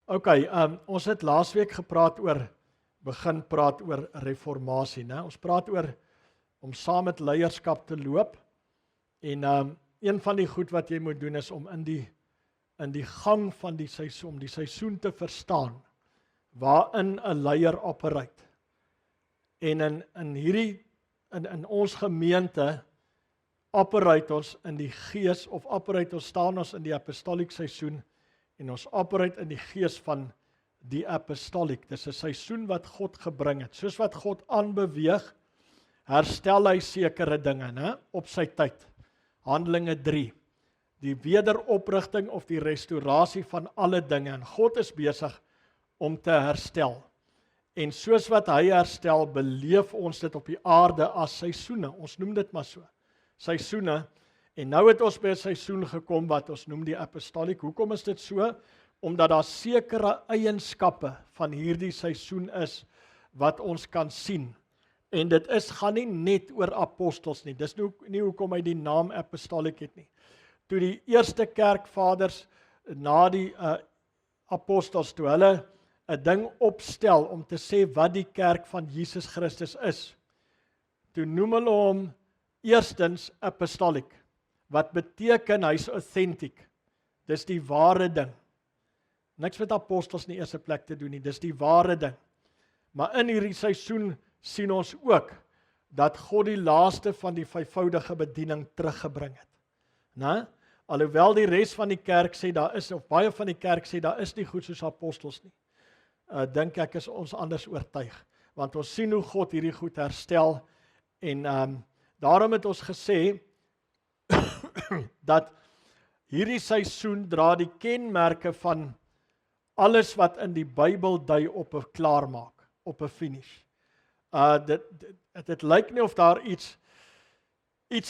Ons het laasweek begin praat oor reformatie, né? Ons praat oor om saam met leierskap te loop. En een van die goed wat jy moet doen is om in die gang van die seisoen, om die seisoen te verstaan, waarin 'n leier operate. En in ons gemeente operate ons in die gees, of staan ons in die apostoliek seisoen, en ons operate in die gees van die apostoliek. Dis 'n seisoen wat God gebring het. Soos wat God aanbeweeg, herstel hy sekere dinge, né, op sy tyd. Handelinge 3. Die wederoprigting of die restaurasie van alle dinge. En God is besig om te herstel. En soos wat hy herstel, beleef ons dit op die aarde as seisoene. Ons noem dit maar so. Seisoene. En nou het ons by 'n seisoen gekom wat ons noem die apostoliek. Hoekom is dit so? Omdat daar sekere eienskappe van hierdie seisoen is wat ons kan sien. En dit gaan nie net oor apostels nie. Dis nie hoekom hy die naam apostoliek het nie. Toe die eerste kerkvaders na die apostels, toe hulle 'n ding opstel om te sê wat die kerk van Jesus Christus is, toe noem hulle hom eerstens apostoliek, wat beteken hy's authentic. Dis die ware ding. Niks met apostels in die eerste plek te doen nie, dis die ware ding. Maar in hierdie seisoen sien ons ook dat God die laaste van die vyfvoudige bediening teruggebring het. Né? Alhoewel die res van die kerk sê daar is, of baie van die kerk sê daar is nie goed soos apostels nie. Dink ek is ons anders oortuig, want ons sien hoe God hierdie goed herstel, en daarom het ons gesê dat hierdie seisoen dra die kenmerke van alles wat in die Bybel dui op 'n klaarmaak, op 'n finish. Dit lyk nie of daar iets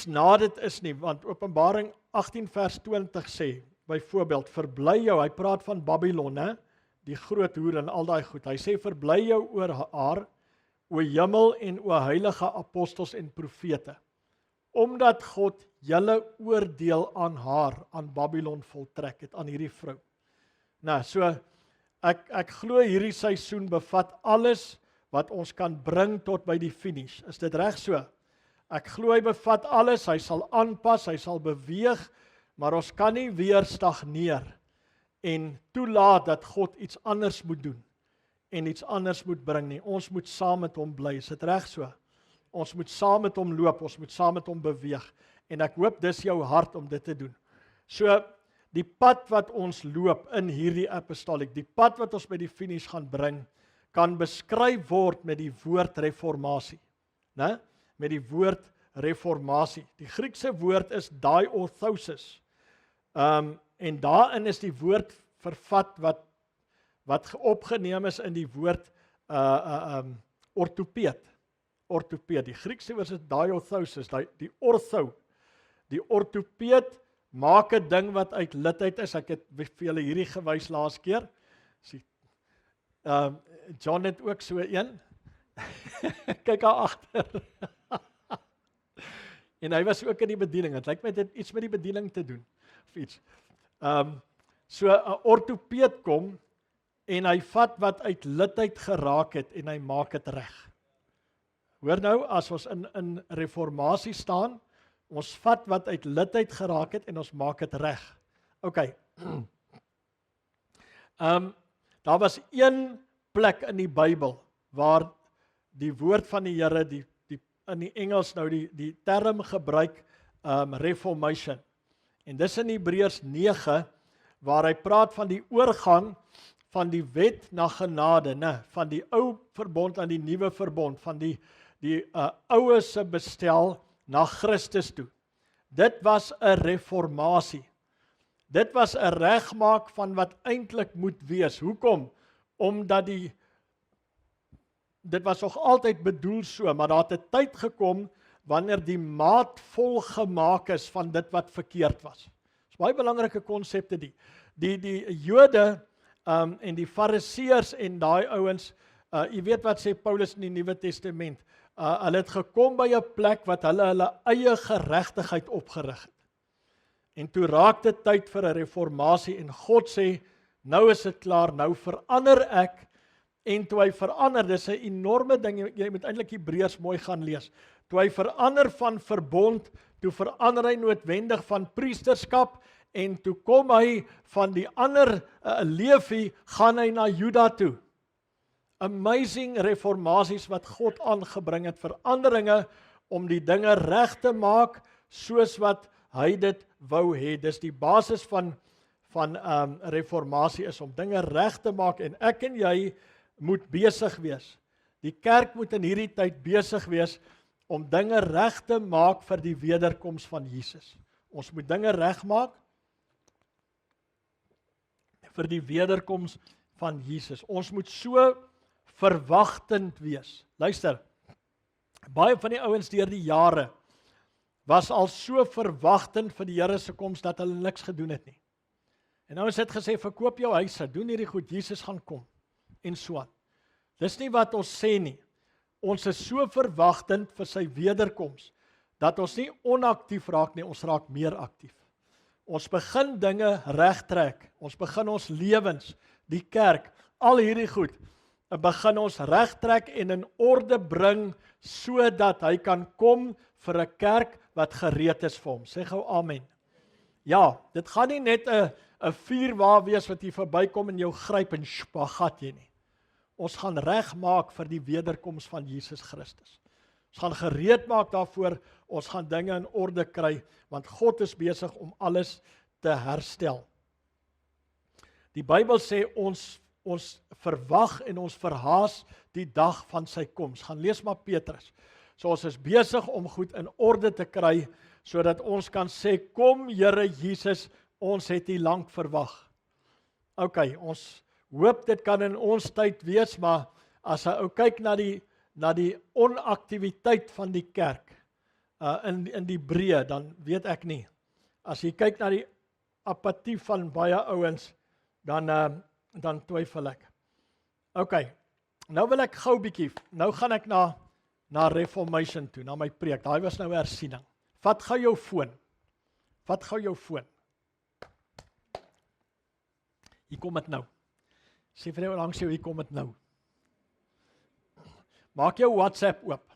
na dit is nie, want Openbaring 18 vers 20 sê, byvoorbeeld, verbly jou, hy praat van Babylon, né? Die groot hoer en al daai goed. Hy sê, verbly jou oor haar, o hemel en o heilige apostels en profete, omdat God julle oordeel aan haar, aan Babylon voltrek het, aan hierdie vrou. Nou, so, ek glo hierdie seisoen bevat alles wat ons kan bring tot by die finish. Is dit reg so? Ek glo hy bevat alles, hy sal aanpas, hy sal beweeg, maar ons kan nie weer stagneer en toelaat dat God iets anders moet doen en iets anders moet bring nie. Ons moet saam met hom bly, is dit reg so? Ons moet saam met hom loop, ons moet saam met hom beweeg, en ek hoop dis jou hart om dit te doen. So, die pad wat ons loop in hierdie apostoliek, die pad wat ons by die finish gaan bring, kan beskryf word met die woord reformatie, né? Met die woord reformatie. Die Griekse woord is diorthosis, en daarin is die woord vervat wat opgeneem is in die woord ortopeed. Die Griekse woord is diorthosis, die ortho. Die ortopeed maak 'n ding wat uit litheid is. Ek het vir julle hierdie gewys laas keer. John het ook so een. Kyk daar agter. En hy was ook in die bediening. Dit lyk my dit iets met die bediening te doen of iets. So 'n ortopeed kom en hy vat wat uit litheid geraak het en hy maak dit reg. Hoor nou, as ons in reformatie staan, ons vat wat uit litheid geraak het en ons maak dit reg. OK. Daar was een plek in die Bybel waar die woord van die Here, in die Engels nou die term gebruik, reformation. En dis in Hebreërs 9, waar hy praat van die oorgang van die wet na genade, né? Van die ou verbond aan die nuwe verbond, van die oue se bestel na Christus toe. Dit was 'n reformatie. Dit was 'n regmaak van wat eintlik moet wees. Hoekom? Omdat dit was nog altyd bedoel so, maar daar het 'n tyd gekom wanneer die maat vol gemaak is van dit wat verkeerd was. Dit is baie belangrike konsepte die Jode en die Fariseërs en daai ouens, jy weet wat sê Paulus in die Nuwe Testament, hulle het gekom by 'n plek wat hulle eie geregtigheid opgerig het. En toe raak dit tyd vir 'n reformatie en God sê, nou is dit klaar, nou verander ek, en toe hy verander, dis 'n enorme ding, jy moet eintlik Hebreërs mooi gaan lees, toe hy verander van verbond, toe verander hy noodwendig van priesterskap, en toe kom hy van die ander Levi, gaan hy na Juda toe. Amazing reformasies wat God aangebring het, veranderinge om die dinge reg te maak, soos wat hy dit wou hê. Dis die basis van reformatie is om dinge reg te maak, en ek en jy moet besig wees. Die kerk moet in hierdie tyd besig wees om dinge reg te maak vir die wederkoms van Jesus. Ons moet dinge regmaak vir die wederkoms van Jesus. Ons moet so verwagtend wees. Luister, baie van die ouens deur die jare was al so verwagtend vir die Here se koms dat hulle niks gedoen het nie. En ouens het gesê, verkoop jou huise, doen hierdie goed, Jesus gaan kom, en so aan. Dis nie wat ons sê nie. Ons is so verwagtend vir sy wederkoms, dat ons nie onaktief raak nie, ons raak meer aktief. Ons begin dinge regtrek, ons begin ons lewens, die kerk, al hierdie goed, begin ons regtrek en in orde bring, sodat hy kan kom vir 'n kerk wat gereed is vir hom. Sê gou amen. Ja, dit gaan nie net 'n vuurwa wees wat hier verbykom en jou gryp en spagat jy nie. Ons gaan regmaak vir die wederkoms van Jesus Christus. Ons gaan gereed maak daarvoor, ons gaan dinge in orde kry, want God is besig om alles te herstel. Die Bybel sê ons verwag en ons verhaas die dag van sy koms. Gaan lees maar Petrus. So ons is besig om goed in orde te kry, sodat ons kan sê, kom Here Jesus, ons het U lank verwag. OK, ons hoop dit kan in ons tyd wees, maar as jy ou kyk na die onaktiwiteit van die kerk in die breë, dan weet ek nie. As jy kyk na die apatie van baie ouens, dan twyfel ek. OK, nou wil ek gou bietjie, nou gaan ek na Reformation toe, na my preek. Daai was nou 'n hersiening. Vat gou jou foon. Vat gou jou foon. Hier kom dit nou. Sê vir jou langs jou, hier kom dit nou. Maak jou WhatsApp oop.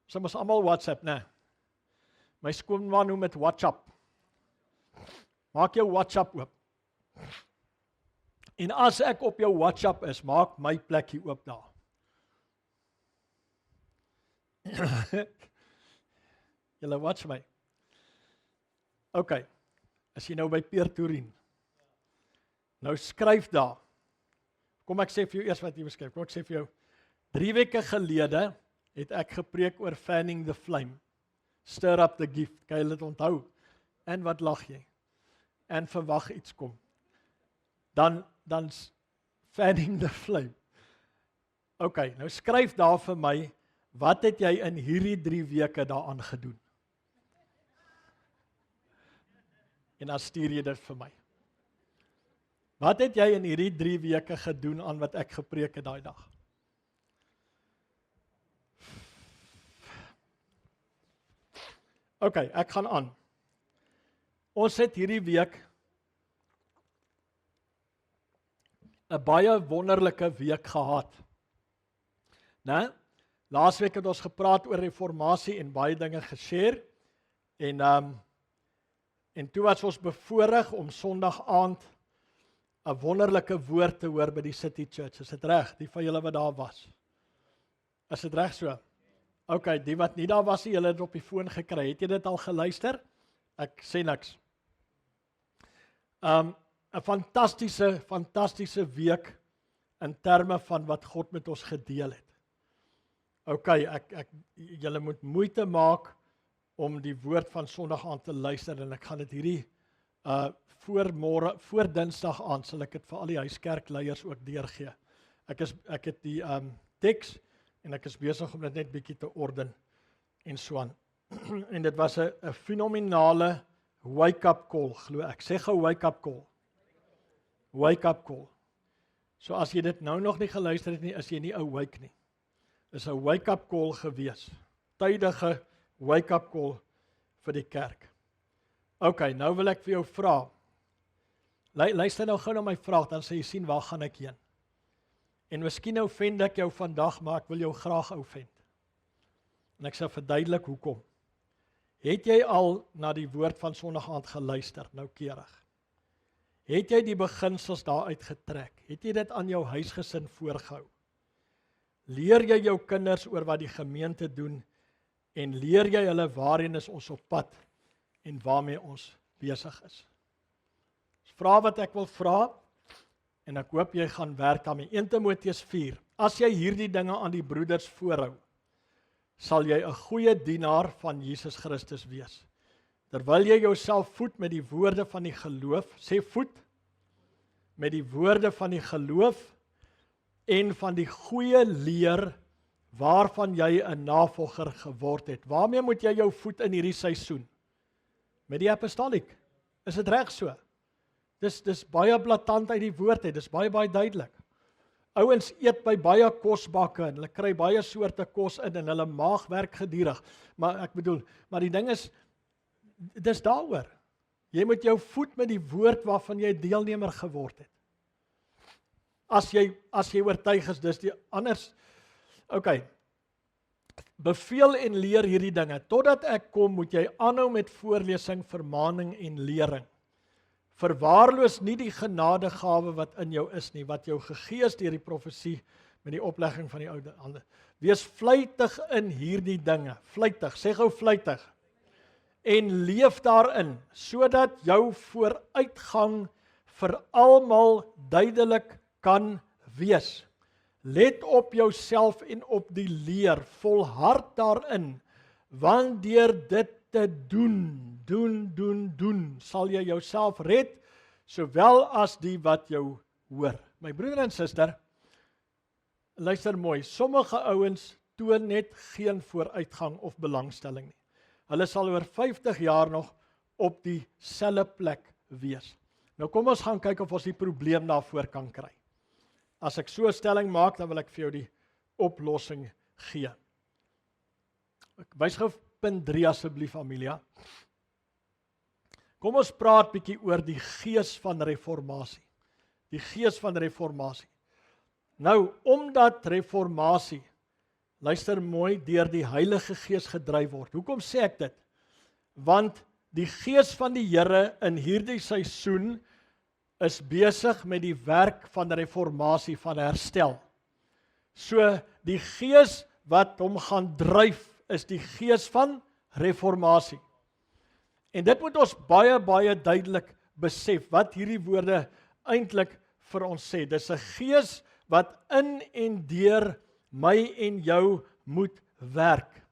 Ons mos almal WhatsApp, né? My skoonma noem dit WhatsApp. Maak jou WhatsApp oop. En as ek op jou WhatsApp is, maak my plekkie oop daar. Julle watch my. OK, as jy nou by Peer Toerien, nou skryf daar, kom ek sê vir jou eers wat jy beskryf, kom ek sê vir jou, 3 weke gelede het ek gepreek oor fanning the flame, stir up the gift, kan jy dit onthou? En wat lag jy? En verwag iets kom. Dan fanning the flame. OK, nou skryf daar vir my, wat het jy in hierdie 3 weke daaraan gedoen? En dan stuur jy dit vir my. Wat het jy in hierdie 3 weke gedoen aan wat ek gepreek het daai dag? OK, ek gaan aan. Ons het hierdie week 'n baie wonderlike week gehad. Né? Laasweek het ons gepraat oor reformatie en baie dinge geshare. En toe was ons bevoorreg om Sondag aand 'n wonderlike woord te hoor by die City Church. Is dit reg? Die van julle wat daar was. Is dit reg so? OK, die wat nie daar was nie, julle het op die foon gekry. Het jy dit al geluister? Ek sê niks. 'n fantastiese week in terme van wat God met ons gedeel het. OK, julle moet moeite maak om die woord van Sondag aan te luister, en ek gaan dit hierdie voor Dinsdag aan sal ek dit vir al die huiskerkleiers ook deurgee. Ek het die teks en ek is besig om dit net bietjie te orden en so aan. En dit was 'n fenominale wake-up call, glo ek. Sê gou wake-up call. Wake-up call. So as jy dit nou nog nie geluister het nie, is jy nie awake nie. Dis 'n wake-up call gewees. Tydige wake-up call vir die kerk. OK, nou wil ek vir jou vra. Luister nou gou na my vraag, dan sê jy sien waar gaan ek heen. En miskien offend ek jou vandag, maar ek wil jou graag offend. En ek sal verduidelik hoekom. Het jy al na die woord van Sondag aand geluister, noukeurig? Het jy die beginsels daaruit getrek? Het jy dit aan jou huisgesin voorgehou? Leer jy jou kinders oor wat die gemeente doen en leer jy hulle waarheen is ons op pad en waarmee ons besig is? Vra wat ek wil vra en ek hoop jy gaan werk daarmee. 1 Timoteus 4. As jy hierdie dinge aan die broeders voorhou, sal jy 'n goeie dienaar van Jesus Christus wees. Terwyl jy jouself voed met die woorde van die geloof, sê voed met die woorde van die geloof en van die goeie leer waarvan jy 'n navolger geword het. Waarmee moet jy jou voed in hierdie seisoen? Met die apostoliek. Is dit reg so? Dis baie blaatant uit die woord uit, dis baie duidelik. Ouens eet by baie kosbakke en hulle kry baie soorte kos in en hulle maag werk gedurig. Maar die ding is, dis daaroor. Jy moet jou voed met die woord waarvan jy deelnemer geword het. As jy oortuig is, dis die anders. Okay. Beveel en leer hierdie dinge. Totdat ek kom, moet jy aanhou met voorlesing, vermaning en lering. Verwaarloos nie die genadegawe wat in jou is nie, wat jou gegee is deur die profesie met die oplegging van die oude hande. Wees vlytig in hierdie dinge. Vlytig, sê gou vlytig. En leef daarin, sodat jou vooruitgang vir almal duidelik kan wees. Let op jouself en op die leer, volhard daarin, want deur dit te doen, sal jy jouself red, sowel as die wat jou hoor. My broeder en suster, luister mooi, sommige ouens toon net geen vooruitgang of belangstelling nie. Hulle sal oor 50 jaar nog op dieselfde plek wees. Nou kom ons gaan kyk of ons die probleem daarvoor kan kry. As ek so 'n stelling maak, dan wil ek vir jou die oplossing gee. Ek wys gou punt 3 asseblief, Amelia. Kom ons praat bietjie oor die gees van reformatie. Die gees van reformatie. Nou, omdat reformatie, luister mooi, deur die Heilige Gees gedryf word. Hoekom sê ek dit? Want die gees van die Here in hierdie seisoen is besig met die werk van reformatie, van herstel. So, die gees wat hom gaan dryf, is die gees van reformatie. En dit moet ons baie duidelik besef, wat hierdie woorde eintlik vir ons sê. Dis 'n gees wat in en deur my en jou moet werk.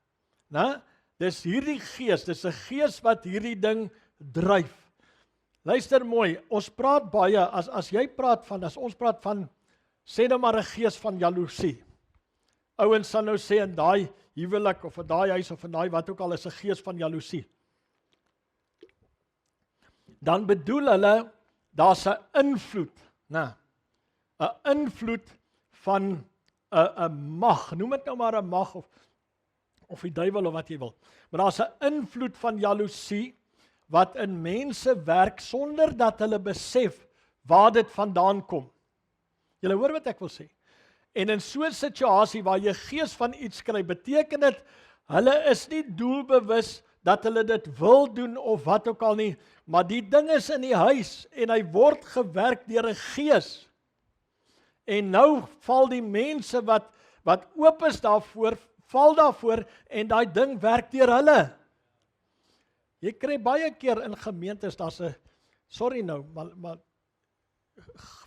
Dis hierdie gees, dis 'n gees wat hierdie ding dryf. Luister mooi, ons praat baie, as ons praat van, sê nou maar 'n gees van jaloesie. Ouens sal nou sê in daai huwelik of in daai huis of in daai wat ook al is 'n gees van jaloesie. Dan bedoel hulle, daar's 'n invloed, 'n invloed van 'n mag, noem dit nou maar 'n mag of die duiwel of wat jy wil. Maar daar's 'n invloed van jaloesie wat in mense werk sonder dat hulle besef waar dit vandaan kom. Julle hoor wat ek wil sê. En in so 'n situasie waar jy gees van iets kry, beteken dit hulle is nie doelbewus dat hulle dit wil doen of wat ook al nie, maar die ding is in die huis en hy word gewerk deur 'n gees. En nou val die mense wat oop is daarvoor, val daarvoor en daai ding werk deur hulle. Jy kry baie keer in gemeentes, daar's 'n, sorry nou, maar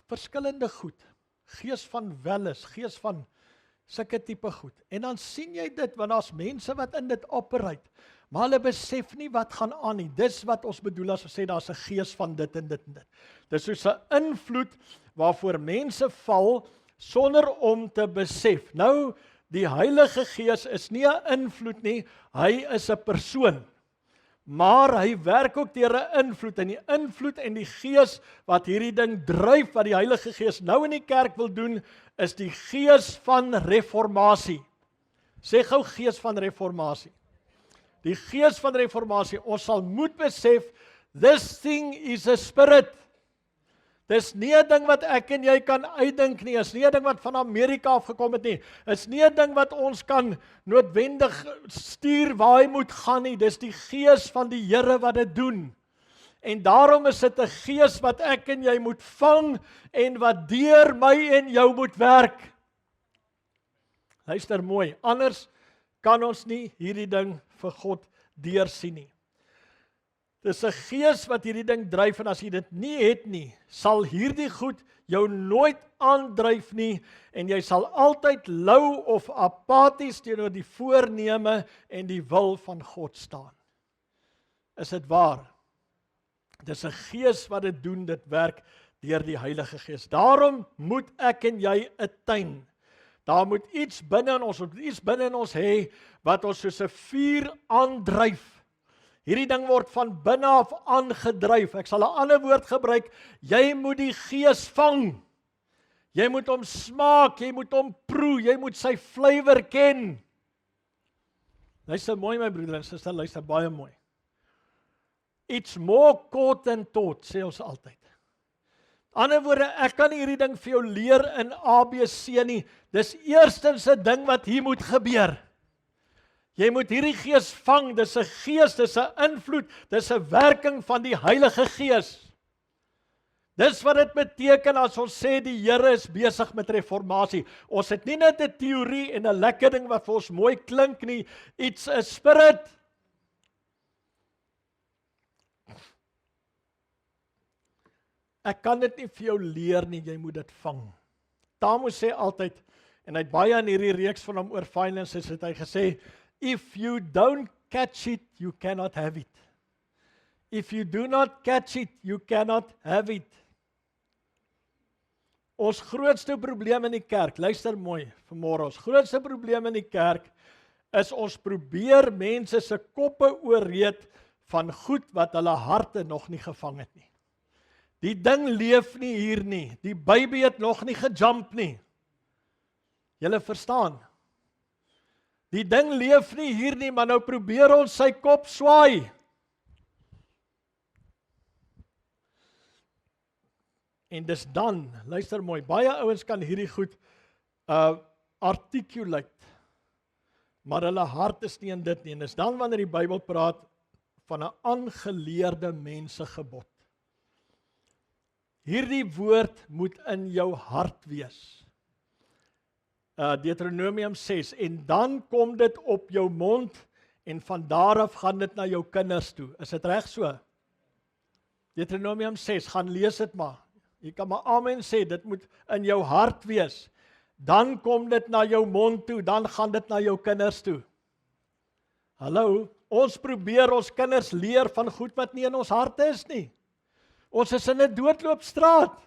verskillende goed. Gees van welis, gees van sulke tipe goed. En dan sien jy dit, want daar's mense wat in dit operate, maar hulle besef nie wat gaan aan nie. Dis wat ons bedoel as ons sê daar's 'n gees van dit en dit en dit. Dis soos 'n invloed waarvoor mense val sonder om te besef. Nou, die Heilige Gees is nie 'n invloed nie, hy is 'n persoon. Maar hy werk ook deur 'n invloed, en die invloed en die gees wat hierdie ding dryf, wat die Heilige Gees nou in die kerk wil doen, is die gees van reformatie. Sê gou gees van reformatie. Die gees van reformatie, ons sal moet besef, this thing is a spirit. Dis nie 'n ding wat ek en jy kan uitdink nie, is nie 'n ding wat van Amerika af gekom het nie, is nie 'n ding wat ons kan noodwendig stuur waar hy moet gaan nie, dis die Gees van die Here wat dit doen. En daarom is dit 'n gees wat ek en jy moet vang en wat deur my en jou moet werk. Luister mooi, anders kan ons nie hierdie ding vir God deursien nie. Dis 'n gees wat hierdie ding dryf en as jy dit nie het nie, sal hierdie goed jou nooit aandryf nie en jy sal altyd lou of apaties teenoor die voorneme en die wil van God staan. Is dit waar? Dis 'n gees wat dit doen, dit werk deur die Heilige Gees. Daarom moet ek en jy 'n tuin. Daar moet iets binne in ons hê wat ons soos 'n vuur aandryf. Hierdie ding word van binne af aangedryf. Ek sal 'n ander woord gebruik. Jy moet die Gees vang. Jy moet hom smaak, jy moet hom proe, jy moet sy flavour ken. Luister mooi my broeder en suster, luister baie mooi. It's more caught than taught, sê ons altyd. Ander woorde, ek kan hierdie ding vir jou leer in ABC nie. Dis eerstens 'n ding wat hier moet gebeur. Jy moet hierdie gees vang, dis 'n gees, dis 'n invloed, dis 'n werking van die Heilige Gees. Dis wat dit beteken as ons sê die Here is besig met reformatie. Ons het nie net 'n teorie en 'n lekker ding wat vir ons mooi klink nie, it's a spirit. Ek kan dit nie vir jou leer nie, jy moet dit vang. Tamo sê altyd, en hy het baie in hierdie reeks van hom oor finances, het hy gesê, if you don't catch it, you cannot have it. If you do not catch it, you cannot have it. Ons grootste probleem in die kerk, luister mooi vanmôre, ons grootste probleem in die kerk, is ons probeer mense se koppe oorreed van goed wat hulle harte nog nie gevang het nie. Die ding leef nie hier nie. Die baby het nog nie gejump nie. Julle verstaan? Die ding leef nie hier nie, maar nou probeer ons sy kop swaai. En dis dan, luister mooi, baie ouens kan hierdie goed articulate, maar hulle hart is nie in dit nie. En dis dan wanneer die Bybel praat van 'n aangeleerde mensegebod. Hierdie woord moet in jou hart wees. Deuteronomium 6, en dan kom dit op jou mond, en van daar af gaan dit na jou kinders toe. Is dit reg so? Deuteronomium 6, gaan lees dit maar. Jy kan maar amen sê, dit moet in jou hart wees. Dan kom dit na jou mond toe, dan gaan dit na jou kinders toe. Hallo, ons probeer ons kinders leer van goed wat nie in ons harte is nie. Ons is in 'n doodloopstraat.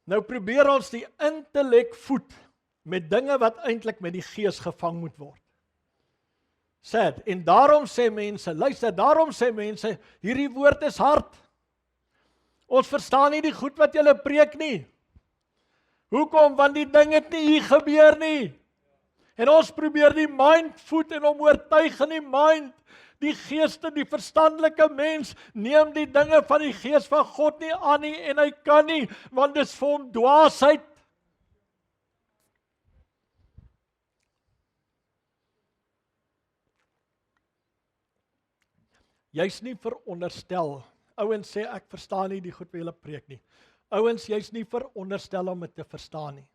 Nou probeer ons die intellek voed met dinge wat eintlik met die gees gevang moet word. Sad, en daarom sê mense, luister, daarom sê mense, hierdie woord is hard. Ons verstaan nie die goed wat julle preek nie. Hoekom? Want die ding het nie hier gebeur nie. En ons probeer die mind voed en hom oortuig in die mind. Die geeste, die verstandelike mens, neem die dinge van die gees van God nie aan nie, en hy kan nie, want dit is vir hom dwaasheid. Jy's nie veronderstel, ouens sê ek verstaan nie die goed wat julle preek nie. Ouens, jy's nie veronderstel om dit te verstaan nie.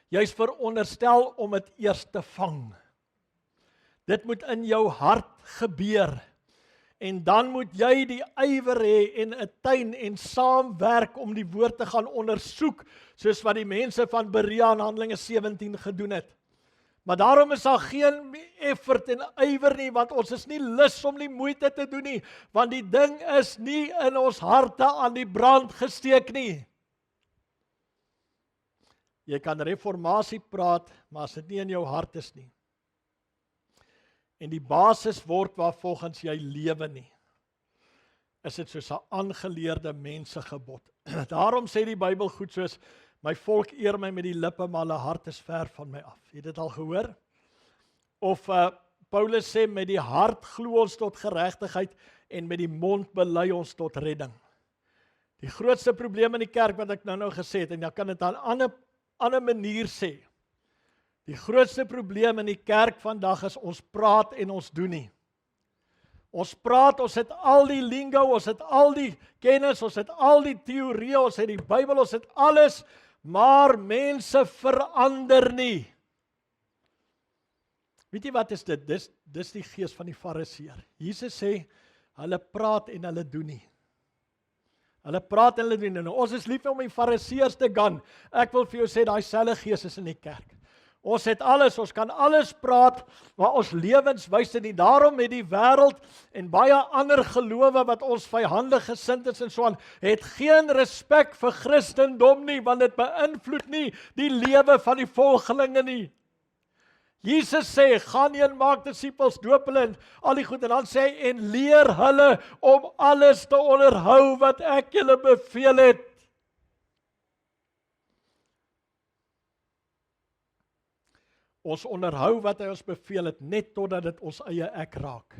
Jy's veronderstel om dit eers te vang. Dit moet in jou hart gebeur. En dan moet jy die ywer hê en 'n tuin en saamwerk om die woord te gaan ondersoek, soos wat die mense van Berea in Handelinge 17 gedoen het. Maar daarom is daar geen effort en ywer nie, want ons is nie lus om die moeite te doen nie, want die ding is nie in ons harte aan die brand gesteek nie. Jy kan reformatie praat, maar as dit nie in jou hart is nie. En die basis word waarvolgens jy lewe nie, is dit soos 'n aangeleerde mensegebod. Daarom sê die Bybel goed soos, my volk eer my met die lippe, maar hulle hart is ver van my af. Het jy dit al gehoor? Of Paulus sê, met die hart glo ons tot geregtigheid en met die mond bely ons tot redding. Die grootste probleem in die kerk wat ek nou gesê het, en jy kan dit aan 'n ander manier sê. Die grootste probleem in die kerk vandag is ons praat en ons doen nie. Ons praat, ons het al die lingo, ons het al die kennis, ons het al die teorieë, ons het die Bybel, ons het alles, maar mense verander nie. Weet jy wat is dit? Dis die gees van die fariseer. Jesus sê, hulle praat en hulle doen nie. Hulle praat en hulle doen nie. Nou, ons is lief om die fariseërs te gaan. Ek wil vir jou sê, daai selfde gees is in die kerk. Ons het alles, ons kan alles praat, maar ons lewens wys dit nie. Daarom het die wêreld en baie ander gelowe wat ons vyandig gesind is en so aan, het geen respek vir Christendom nie, want dit beïnvloed nie die lewe van die volgelinge nie. Jesus sê, gaan heen, maak disippels, doop hulle en al die goed, en dan sê hy, en leer hulle om alles te onderhou wat ek julle beveel het. Ons onderhou wat hy ons beveel het, net totdat dit ons eie ek raak.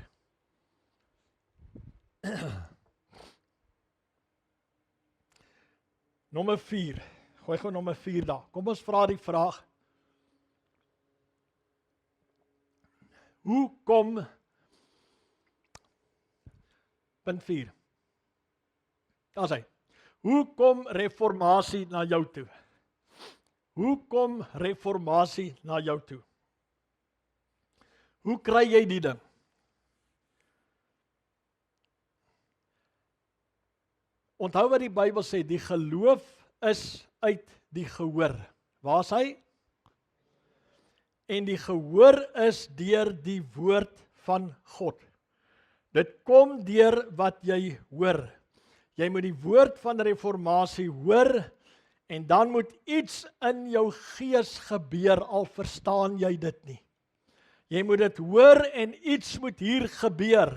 Nommer 4, gooi gou nommer 4 daar. Kom ons vra die vraag, hoe kom, punt 4, daar is hy, hoe kom reformatie na jou toe? Hoe kom reformatie na jou toe? Hoe kry jy die ding? Onthou wat die Bybel sê, die geloof is uit die gehoor. Waar is hy? En die gehoor is deur die woord van God. Dit kom deur wat jy hoor. Jy moet die woord van reformatie hoor, en dan moet iets in jou gees gebeur, al verstaan jy dit nie. Jy moet dit hoor en iets moet hier gebeur.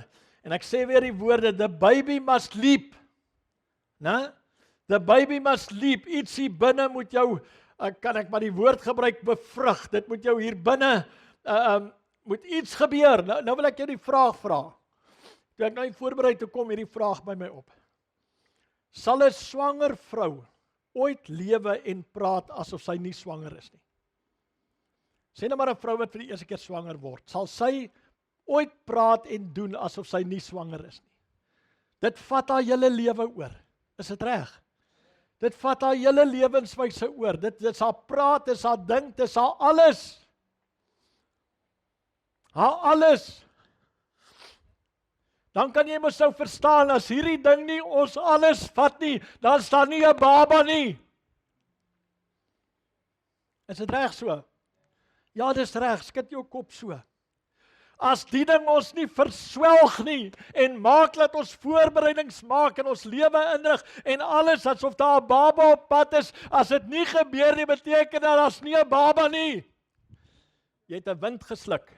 En ek sê weer die woorde, the baby must leap. Né? The baby must leap. Iets hier binne moet jou, kan ek maar die woord gebruik, bevrug. Dit moet jou hier binne, moet iets gebeur. Nou wil ek jou die vraag vra. Toe ek nou voorberei toe kom hierdie vraag by my op. Sal 'n swanger vrou ooit lewe en praat asof sy nie swanger is nie? Sê nou maar 'n vrou wat vir die eerste keer swanger word, sal sy ooit praat en doen asof sy nie swanger is nie? Dit vat haar hele lewe oor. Is dit reg? Dit vat haar hele lewenswyse oor. Dit is haar praat, dit is haar dink, dit is haar alles. Haar alles. Dan kan jy mos nou verstaan, as hierdie ding nie ons alles vat nie, dan staan nie 'n baba nie. Is dit reg so? Ja, dis reg, skud jou kop so. As die ding ons nie verswelg nie, en maak dat ons voorbereidings maak, en ons lewe inrig, en alles asof daar 'n baba op pad is, as dit nie gebeur nie, beteken dat daar's nie 'n baba nie. Jy het 'n wind gesluk.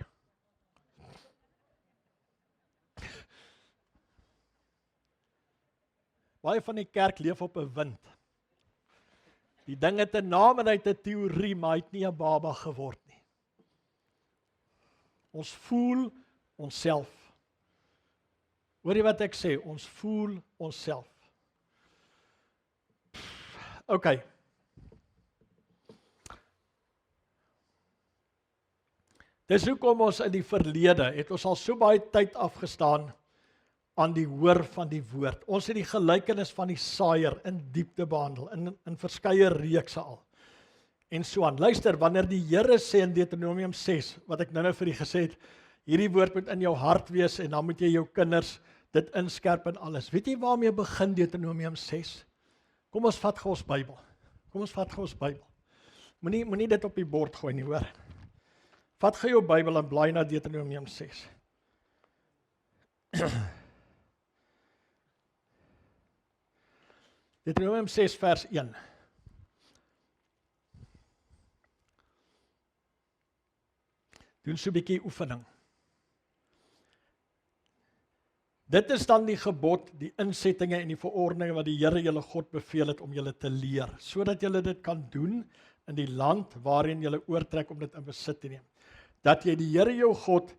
Baie van die kerk leef op 'n wind. Die ding het 'n naam en hy het 'n teorie, maar hy het nie 'n baba geword nie. Ons voel onsself. Hoor jy wat ek sê? Ons voel onsself. OK. Dis hoekom ons in die verlede het ons al so baie tyd afgestaan aan die hoor van die woord. Ons het die gelykenis van die saaier in diepte behandel, in verskeie reekse al. En so aan. Luister, wanneer die Here sê in Deuteronomium 6, wat ek nou vir u gesê het, hierdie woord moet in jou hart wees, en dan moet jy jou kinders dit inskerp en alles. Weet jy waarmee begin Deuteronomium 6? Kom ons vat gou ons Bybel. Moenie dit op die bord gooi nie, hoor. Vat gou jou Bybel en blaai na Deuteronomium 6. Deuteronomium 6 vers 1. Doen so 'n bietjie oefening. Dit is dan die gebod, die insettinge en die verordeninge wat die Here julle God beveel het om julle te leer, sodat julle dit kan doen in die land waarin julle oortrek om dit in besit te neem. Dat jy die Here jou God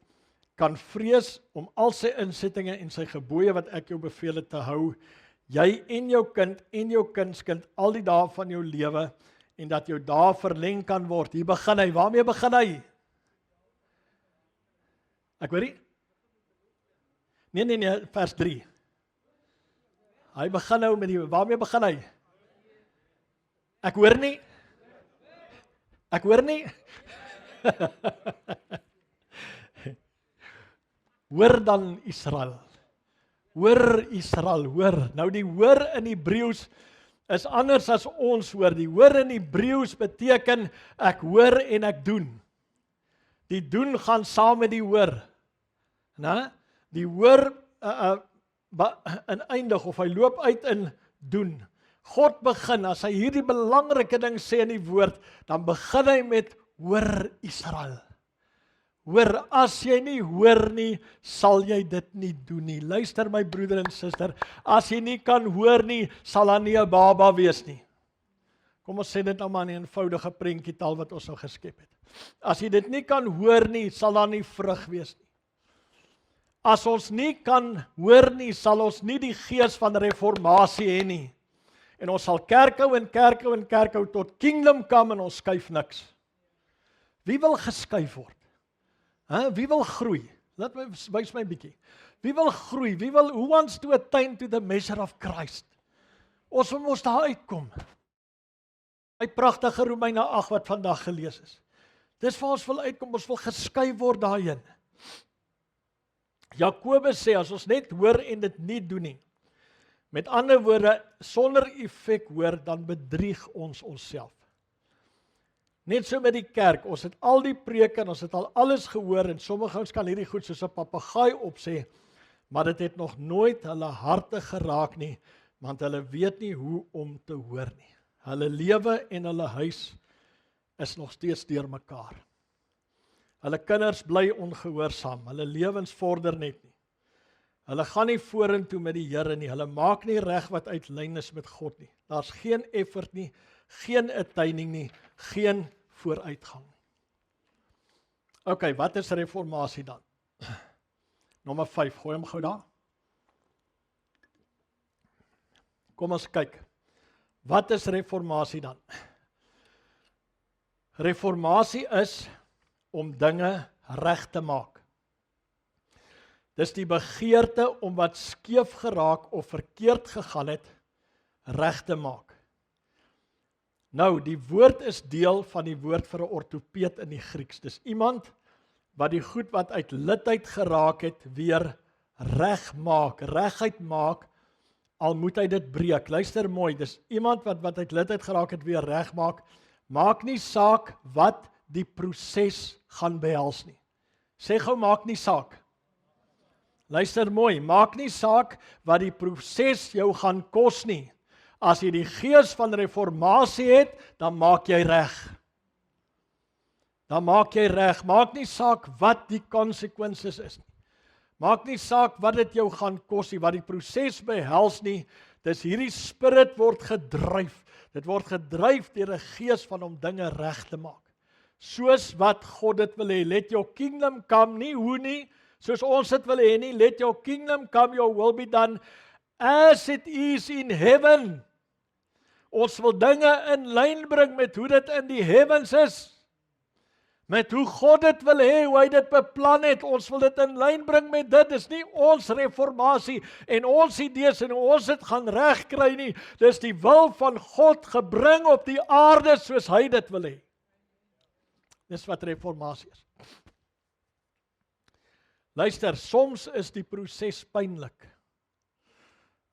kan vrees om al sy insettinge en sy gebooie wat ek jou beveel het te hou, jy en jou kind en jou kindskind al die dae van jou lewe, en dat jou dae verleng kan word. Hier begin hy. Waarmee begin hy? Ek hoor nie? Nee, vers 3. Hy begin nou met die, waarmee begin hy? Ek hoor nie. Ek hoor nie. Hoor dan Israel. Hoor Israel, hoor. Nou die hoor in Hebreëus is anders as ons hoor. Die hoor in Hebreëus beteken ek hoor en ek doen. Die doen gaan saam met die hoor. Nou, die hoor eindig of hy loop uit in doen. God begin, as hy hierdie belangrike ding sê in die woord, dan begin hy met hoor Israel. Hoor, as jy nie hoor nie, sal jy dit nie doen nie. Luister my broeder en suster, as jy nie kan hoor nie, sal daar nie 'n baba wees nie. Kom ons sê dit nou maar in 'n eenvoudige prentjietaal wat ons nou geskep het. As jy dit nie kan hoor nie, sal daar nie vrug wees nie. As ons nie kan hoor nie, sal ons nie die gees van reformatie hê nie. En ons sal kerk hou en kerk hou en kerk hou tot kingdom come en ons skuif niks. Wie wil geskuif word? Wie wil groei? Laat my wys my bietjie. Wie wil groei? Who wants to attain to the measure of Christ? Ons wil mos daar uitkom. Die pragtige Romeine 8 wat vandag gelees is. Dis waar ons wil uitkom, ons wil geskuif word daarheen. Jakobus sê, as ons net hoor en dit nie doen nie, met ander woorde, sonder effek hoor, dan bedrieg ons onsself. Net so met die kerk, ons het al die preke en ons het al alles gehoor en sommige ons kan hierdie goed soos 'n papegaai opsê, maar dit het nog nooit hulle harte geraak nie, want hulle weet nie hoe om te hoor nie. Hulle lewe en hulle huis is nog steeds deur mekaar. Hulle kinders bly ongehoorsaam, hulle lewens vorder net nie. Hulle gaan nie vorentoe met die Here nie, hulle maak nie reg wat uit lyn is met God nie. Daar's geen effort nie, geen attaining nie, geen vooruitgang nie. OK, wat is reformatie dan? Nommer 5, gooi hom gou daar. Kom ons kyk. Wat is reformatie dan? Reformatie is om dinge reg te maak. Dis die begeerte om wat skeef geraak of verkeerd gegaan het, reg te maak. Nou, die woord is deel van die woord vir 'n ortopeed in die Grieks. Dis iemand wat die goed wat uit litheid geraak het, weer reg maak, reguit maak, al moet hy dit breek. Luister mooi, dis iemand wat uit litheid geraak het, weer reg maak. Maak nie saak wat die proses gaan behels nie. Sê gou, maak nie saak. Luister mooi, maak nie saak wat die proses jou gaan kos nie. As jy die gees van reformatie het, dan maak jy reg. Dan maak jy reg. Maak nie saak wat die consequences is nie. Maak nie saak wat dit jou gaan kos nie, wat die proses behels nie. Dis hierdie spirit word gedryf. Dit word gedryf deur 'n gees van om dinge reg te maak. Soos wat God dit wil hê. Let your kingdom come, nie hoe nie, soos ons dit wil hê nie. Let your kingdom come, your will be done as it is in heaven. Ons wil dinge in lyn bring met hoe dit in die heavens is. Met hoe God dit wil hê, hoe hy dit beplan het. Ons wil dit in lyn bring met dit. Dis nie ons reformatie en ons idees en ons dit gaan regkry nie. Dis die wil van God gebring op die aarde soos hy dit wil hê. Dis wat reformatie is. Luister, soms is die proses pynlik.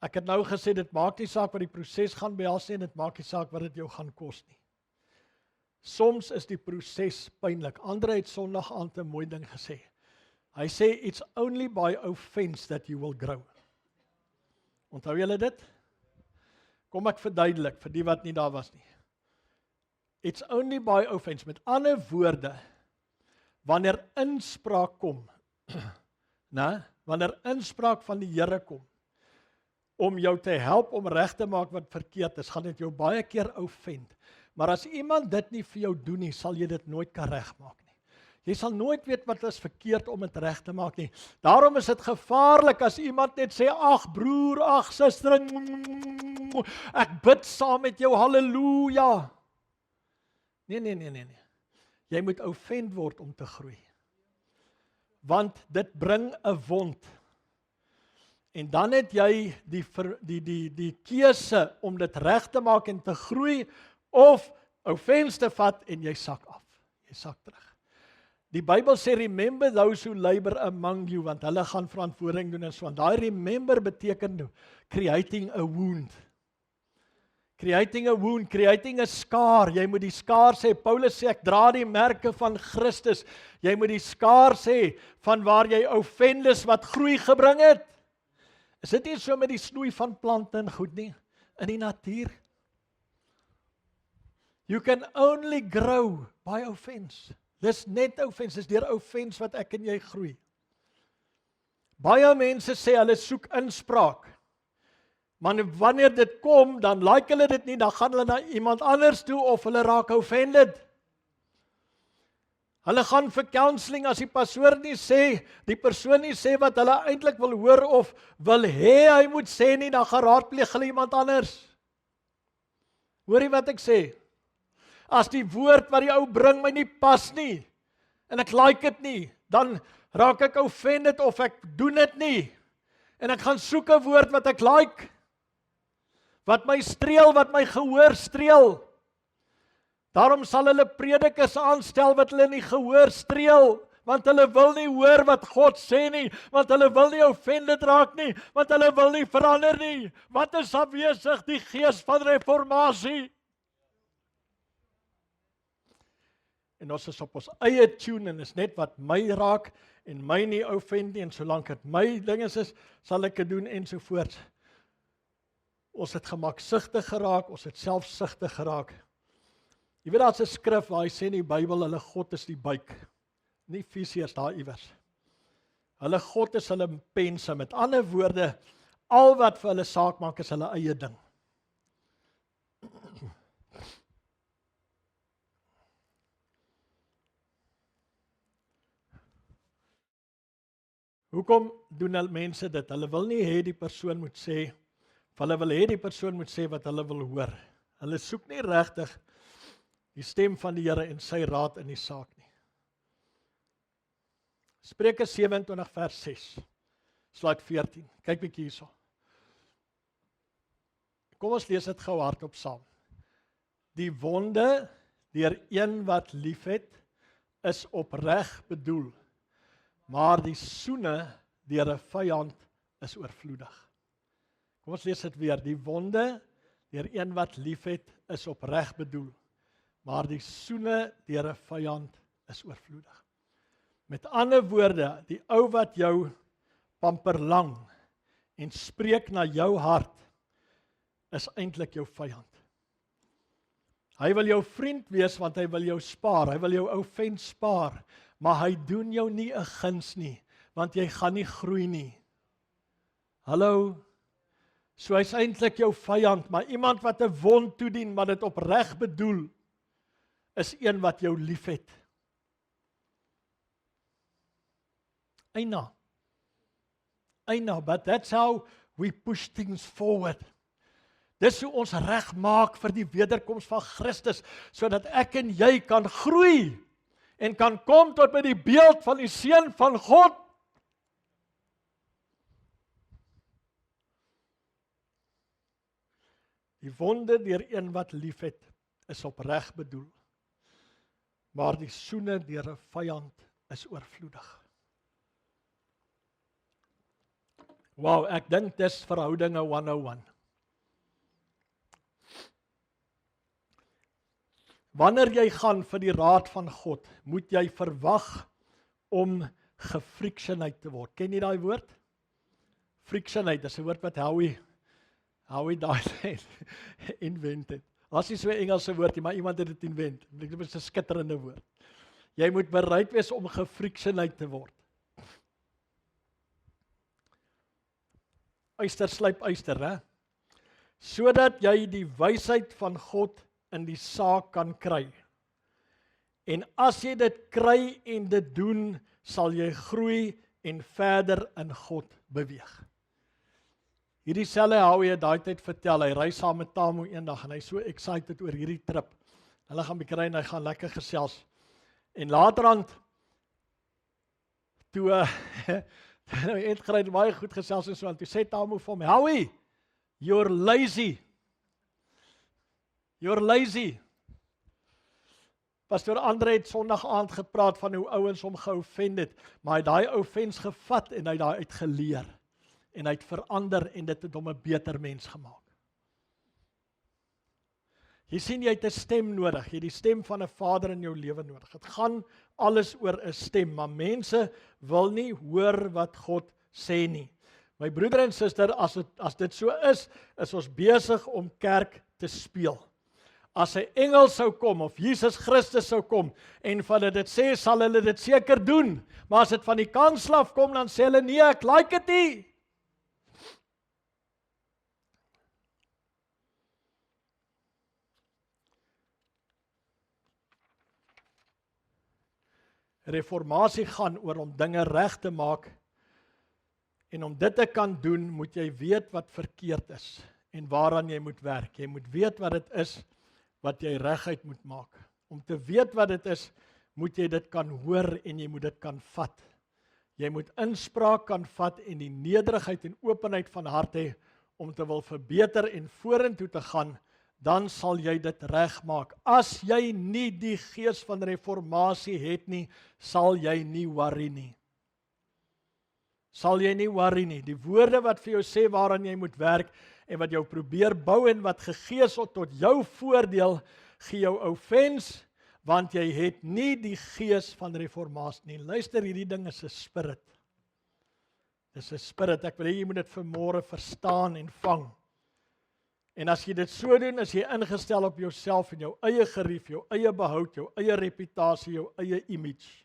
Ek het nou gesê, dit maak nie saak wat die proses gaan behels nie, en dit maak nie saak wat dit jou gaan kos nie. Soms is die proses pynlik. Andre het Sondag aand 'n mooi ding gesê. Hy sê, it's only by offense that you will grow. Onthou julle dit? Kom ek verduidelik, vir die wat nie daar was nie. It's only by offense. Met ander woorde, wanneer inspraak kom, wanneer inspraak van die Here kom, om jou te help om reg te maak wat verkeerd is, gaan dit jou baie keer offend. Maar as iemand dit nie vir jou doen nie, sal jy dit nooit kan regmaak nie. Jy sal nooit weet wat is verkeerd om dit reg te maak nie. Daarom is dit gevaarlik as iemand net sê, ag broer, ag suster, ek bid saam met jou, halleluja. Nee. Jy moet offend word om te groei. Want dit bring 'n wond. En dan het jy die keuse om dit reg te maak en te groei, of offense te vat en jy sak af. Jy sak terug. Die Bybel sê, remember those who labor among you, want hulle gaan verantwoording doen en so aan. Daai remember beteken creating a wound. Creating a wound, creating a scar. Jy moet die skaar sê, Paulus sê, ek dra die merke van Christus. Jy moet die skaar sê, van waar jy offendes wat groei gebring het. Is dit nie so met die snoei van plante en goed nie, in die natuur? You can only grow by offense. Dis net offense, dis deur offense wat ek en jy groei. Baie mense sê hulle soek inspraak. Maar wanneer dit kom, dan like hulle dit nie, dan gaan hulle na iemand anders toe of hulle raak offended. Hulle gaan vir counseling as die persoon nie sê wat hulle eintlik wil hoor of wil hê hy moet sê nie, dan gaan raadpleeg hulle iemand anders. Hoor jy wat ek sê? As die woord wat die ou bring my nie pas nie, en ek like dit nie, dan raak ek offended of ek doen dit nie. En ek gaan soek 'n woord wat ek like, wat my streel, wat my gehoor streel. Daarom sal hulle predikers aanstel wat hulle nie gehoor streel, want hulle wil nie hoor wat God sê nie, want hulle wil nie offended raak nie, want hulle wil nie verander nie. Wat is afwesig? Die gees van reformatie. En ons is op ons eie tune en is net wat my raak en my nie offend nie, en solank dit my ding is, sal ek dit doen ensovoorts. Ons het gemaksigtig geraak, ons het selfsugtig geraak. Jy weet daar's 'n skrif waar hy sê in die Bybel, hulle God is die buik, nie Efesiërs daar iewers. Hulle God is hulle pense, met ander woorde, al wat vir hulle saak maak is hulle eie ding. Hoekom doen hulle mense dit? Hulle wil nie hê die persoon moet sê, of hulle wil hê die persoon moet sê wat hulle wil hoor. Hulle soek nie regtig die stem van die Here en sy raad in die saak nie. Spreuke 27 vers 6, slaat 14, kyk bietjie hierso. Kom ons lees dit gou hardop saam. Die wonde deur een wat liefhet, is opreg bedoel, maar die soene deur 'n vyand is oorvloedig. Kom ons lees dit weer. Die wonde deur een wat liefhet, is opreg bedoel, maar die soene deur 'n vyand is oorvloedig. Met ander woorde, die ou wat jou pamperlang en spreek na jou hart, is eintlik jou vyand. Hy wil jou vriend wees want hy wil jou spaar, hy wil jou offense spaar, maar hy doen jou nie 'n guns nie, want jy gaan nie groei nie. Hallo? So hy's eintlik jou vyand, maar iemand wat 'n wond toedien, maar dit opreg bedoel, is een wat jou liefhet. Eina, but that's how we push things forward. Dis hoe ons reg maak vir die wederkoms van Christus, sodat ek en jy kan groei en kan kom tot by die beeld van die Seun van God. Die wonde deur een wat liefhet, is opreg bedoel, maar die soene deur 'n vyand is oorvloedig. Wow, ek dink dis verhoudinge 101. Wanneer jy gaan vir die raad van God, moet jy verwag om gefrictionheid te word. Ken jy daai woord? Frictionheid, dis 'n woord wat Howie daai invented. As jy so 'n Engelse woord, maar iemand het dit invent. Dit is 'n skitterende woord. Jy moet bereid wees om gefrictionheid te word. Uister slyp uister, hè? Sodat jy die wysheid van God in die saak kan kry. En as jy dit kry en dit doen, sal jy groei en verder in God beweeg. Hierdie selfe Howie het daai tyd vertel, hy ry saam met Tamu eendag en hy so excited oor hierdie trip. Hulle gaan bietjie ry en hy gaan lekker gesels. En laterand toe het gery baie goed gesels en so en toe sê Tamu vir hom, Howie, you're lazy. You're lazy. Pastor Andre het Sondag aand gepraat van hoe ouens hom geoffend het, maar hy het daai offense gevat en hy het daai uit geleer. En hy het verander en dit het hom 'n beter mens gemaak. Jy sien, jy het 'n stem nodig, jy het die stem van 'n Vader in jou lewe nodig. Dit gaan alles oor 'n stem, maar mense wil nie hoor wat God sê nie. My broeder en suster, as dit so is ons besig om kerk te speel. As 'n engel sou kom of Jesus Christus sou kom en van dit sê, sal hulle dit seker doen. Maar as dit van die kansel af kom, dan sê hulle nee, ek like dit nie. Reformatie gaan oor om dinge reg te maak. En om dit te kan doen, moet jy weet wat verkeerd is en waaraan jy moet werk. Jy moet weet wat dit is wat jy reguit moet maak. Om te weet wat dit is, moet jy dit kan hoor en jy moet dit kan vat. Jy moet inspraak kan vat en die nederigheid en openheid van hart hê om te wil verbeter en vorentoe te gaan, dan sal jy dit regmaak. As jy nie die gees van reformatie het nie, sal jy nie worry nie. Sal jy nie worry nie. Die woorde wat vir jou sê waaraan jy moet werk en wat jou probeer bou en wat gegee is tot jou voordeel, gee jou offense, want jy het nie die gees van reformatie nie. Luister, hierdie ding is 'n spirit. Dis 'n spirit. Ek wil hê jy moet dit vanmôre verstaan en vang. En as jy dit so doen, is jy ingestel op jouself en jou eie gerief, jou eie behoud, jou eie reputasie, jou eie image.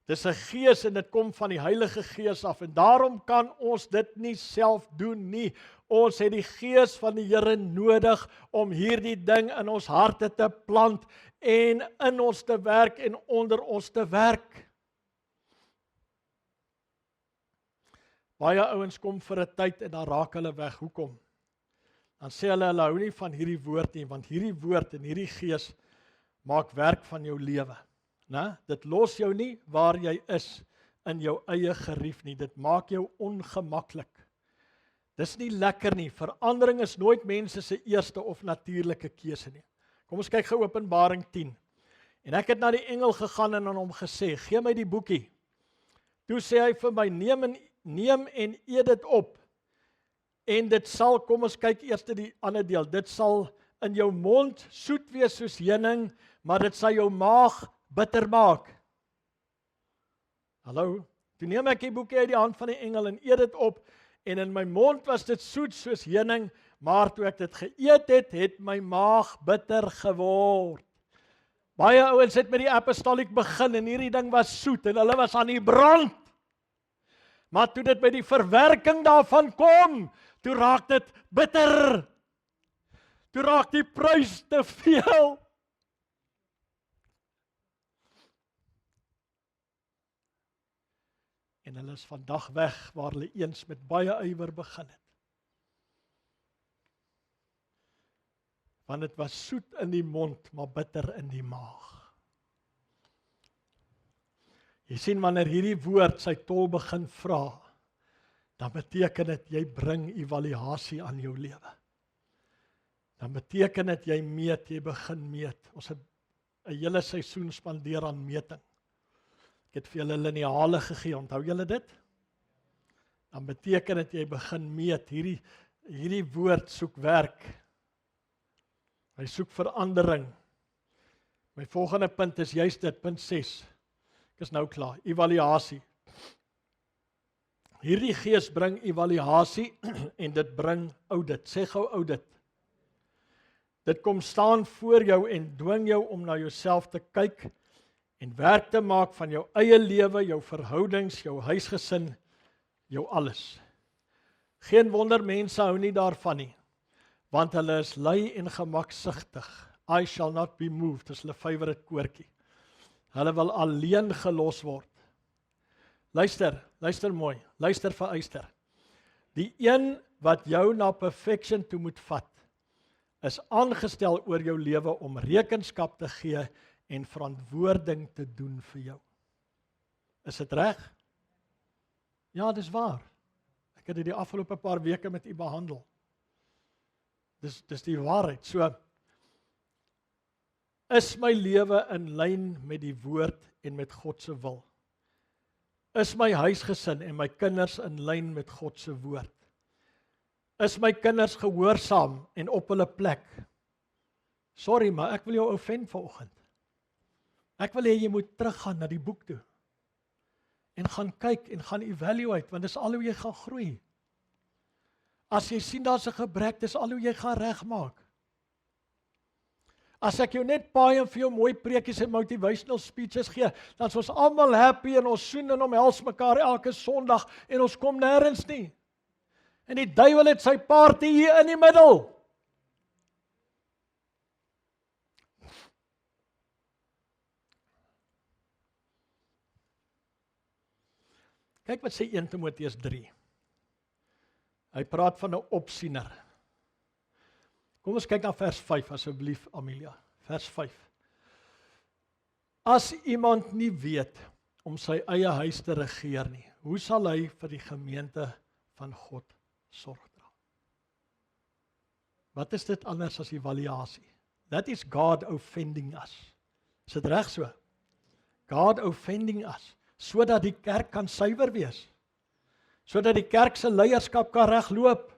Dis 'n gees en dit kom van die Heilige Gees af en daarom kan ons dit nie self doen nie. Ons het die Gees van die Here nodig om hierdie ding in ons harte te plant en in ons te werk en onder ons te werk. Baie ouens kom vir 'n tyd en dan raak hulle weg. Hoekom? Dan sê hulle hou nie van hierdie woord nie, want hierdie woord en hierdie gees maak werk van jou lewe. Dit los jou nie waar jy is in jou eie gerief nie. Dit maak jou ongemaklik. Dis nie lekker nie. Verandering is nooit mense se eerste of natuurlike keuse nie. Kom ons kyk gou Openbaring 10. En ek het na die engel gegaan en aan hom gesê, gee my die boekie. Toe sê hy vir my, neem en eet dit op. En dit sal, kom ons kyk eers die ander deel, dit sal in jou mond soet wees soos heuning, maar dit sal jou maag bitter maak. Hallo, toe neem ek die boekie uit die hand van die engel en eet dit op, en in my mond was dit soet soos heuning, maar toe ek dit geëet het, het my maag bitter geword. Baie ouens het met die apostoliek begin, en hierdie ding was soet, en hulle was aan die brand. Maar toe dit by die verwerking daarvan kom, toe raak dit bitter. Toe raak die prys te veel. En hulle is vandag weg waar hulle eens met baie ywer begin het. Want dit was soet in die mond, maar bitter in die maag. Jy sien, wanneer hierdie woord sy tol begin vra, dan beteken dit jy bring evaluasie aan jou lewe. Dan beteken dit jy meet, jy begin meet. Ons het 'n hele seisoen spandeer aan meting. Ek het vir julle lineale gegee, onthou julle dit? Dan beteken dit jy begin meet. Hierdie woord soek werk. Hy soek verandering. My volgende punt is juist dit, punt 6. Ek is nou klaar, evaluasie. Hierdie gees bring evaluasie en dit bring audit. Sê gou audit. Dit kom staan voor jou en dwing jou om na jouself te kyk en werk te maak van jou eie lewe, jou verhoudings, jou huisgesin, jou alles. Geen wonder mense hou nie daarvan nie, want hulle is lui en gemaksigtig. I shall not be moved, dis hulle favourite koortjie. Hulle wil alleen gelos word. Luister mooi, luister vir uister. Die een wat jou na perfection toe moet vat, is aangestel oor jou lewe om rekenskap te gee en verantwoording te doen vir jou. Is dit reg? Ja, dis waar. Ek het dit die afgelope paar weke met u behandel. Dis die waarheid. So, is my lewe in lyn met die woord en met God se wil? Is my huisgesin en my kinders in lyn met God se woord? Is my kinders gehoorsaam en op hulle plek? Sorry, maar ek wil jou offend vanoggend. Ek wil hê jy moet teruggaan na die boek toe. En gaan kyk en gaan evaluate, want dis al hoe jy gaan groei. As jy sien daar's 'n gebrek, dis al hoe jy gaan regmaak. As ek jou net paai en vir jou mooi preekies en motivational speeches gee, dan is ons almal happy en ons soen en omhels mekaar elke Sondag en ons kom nêrens nie. En die duiwel het sy party hier in die middel. Kyk wat sê 1 Timoteus 3. Hy praat van 'n opsiener. Kom ons kyk na vers 5 asseblief Amelia. Vers 5. As iemand nie weet om sy eie huis te regeer nie, hoe sal hy vir die gemeente van God sorg dra? Wat is dit anders as evaluasie? That is God offending us. Is dit reg so? God offending us, sodat die kerk kan suiwer wees. Sodat die kerk se leierskap kan regloop.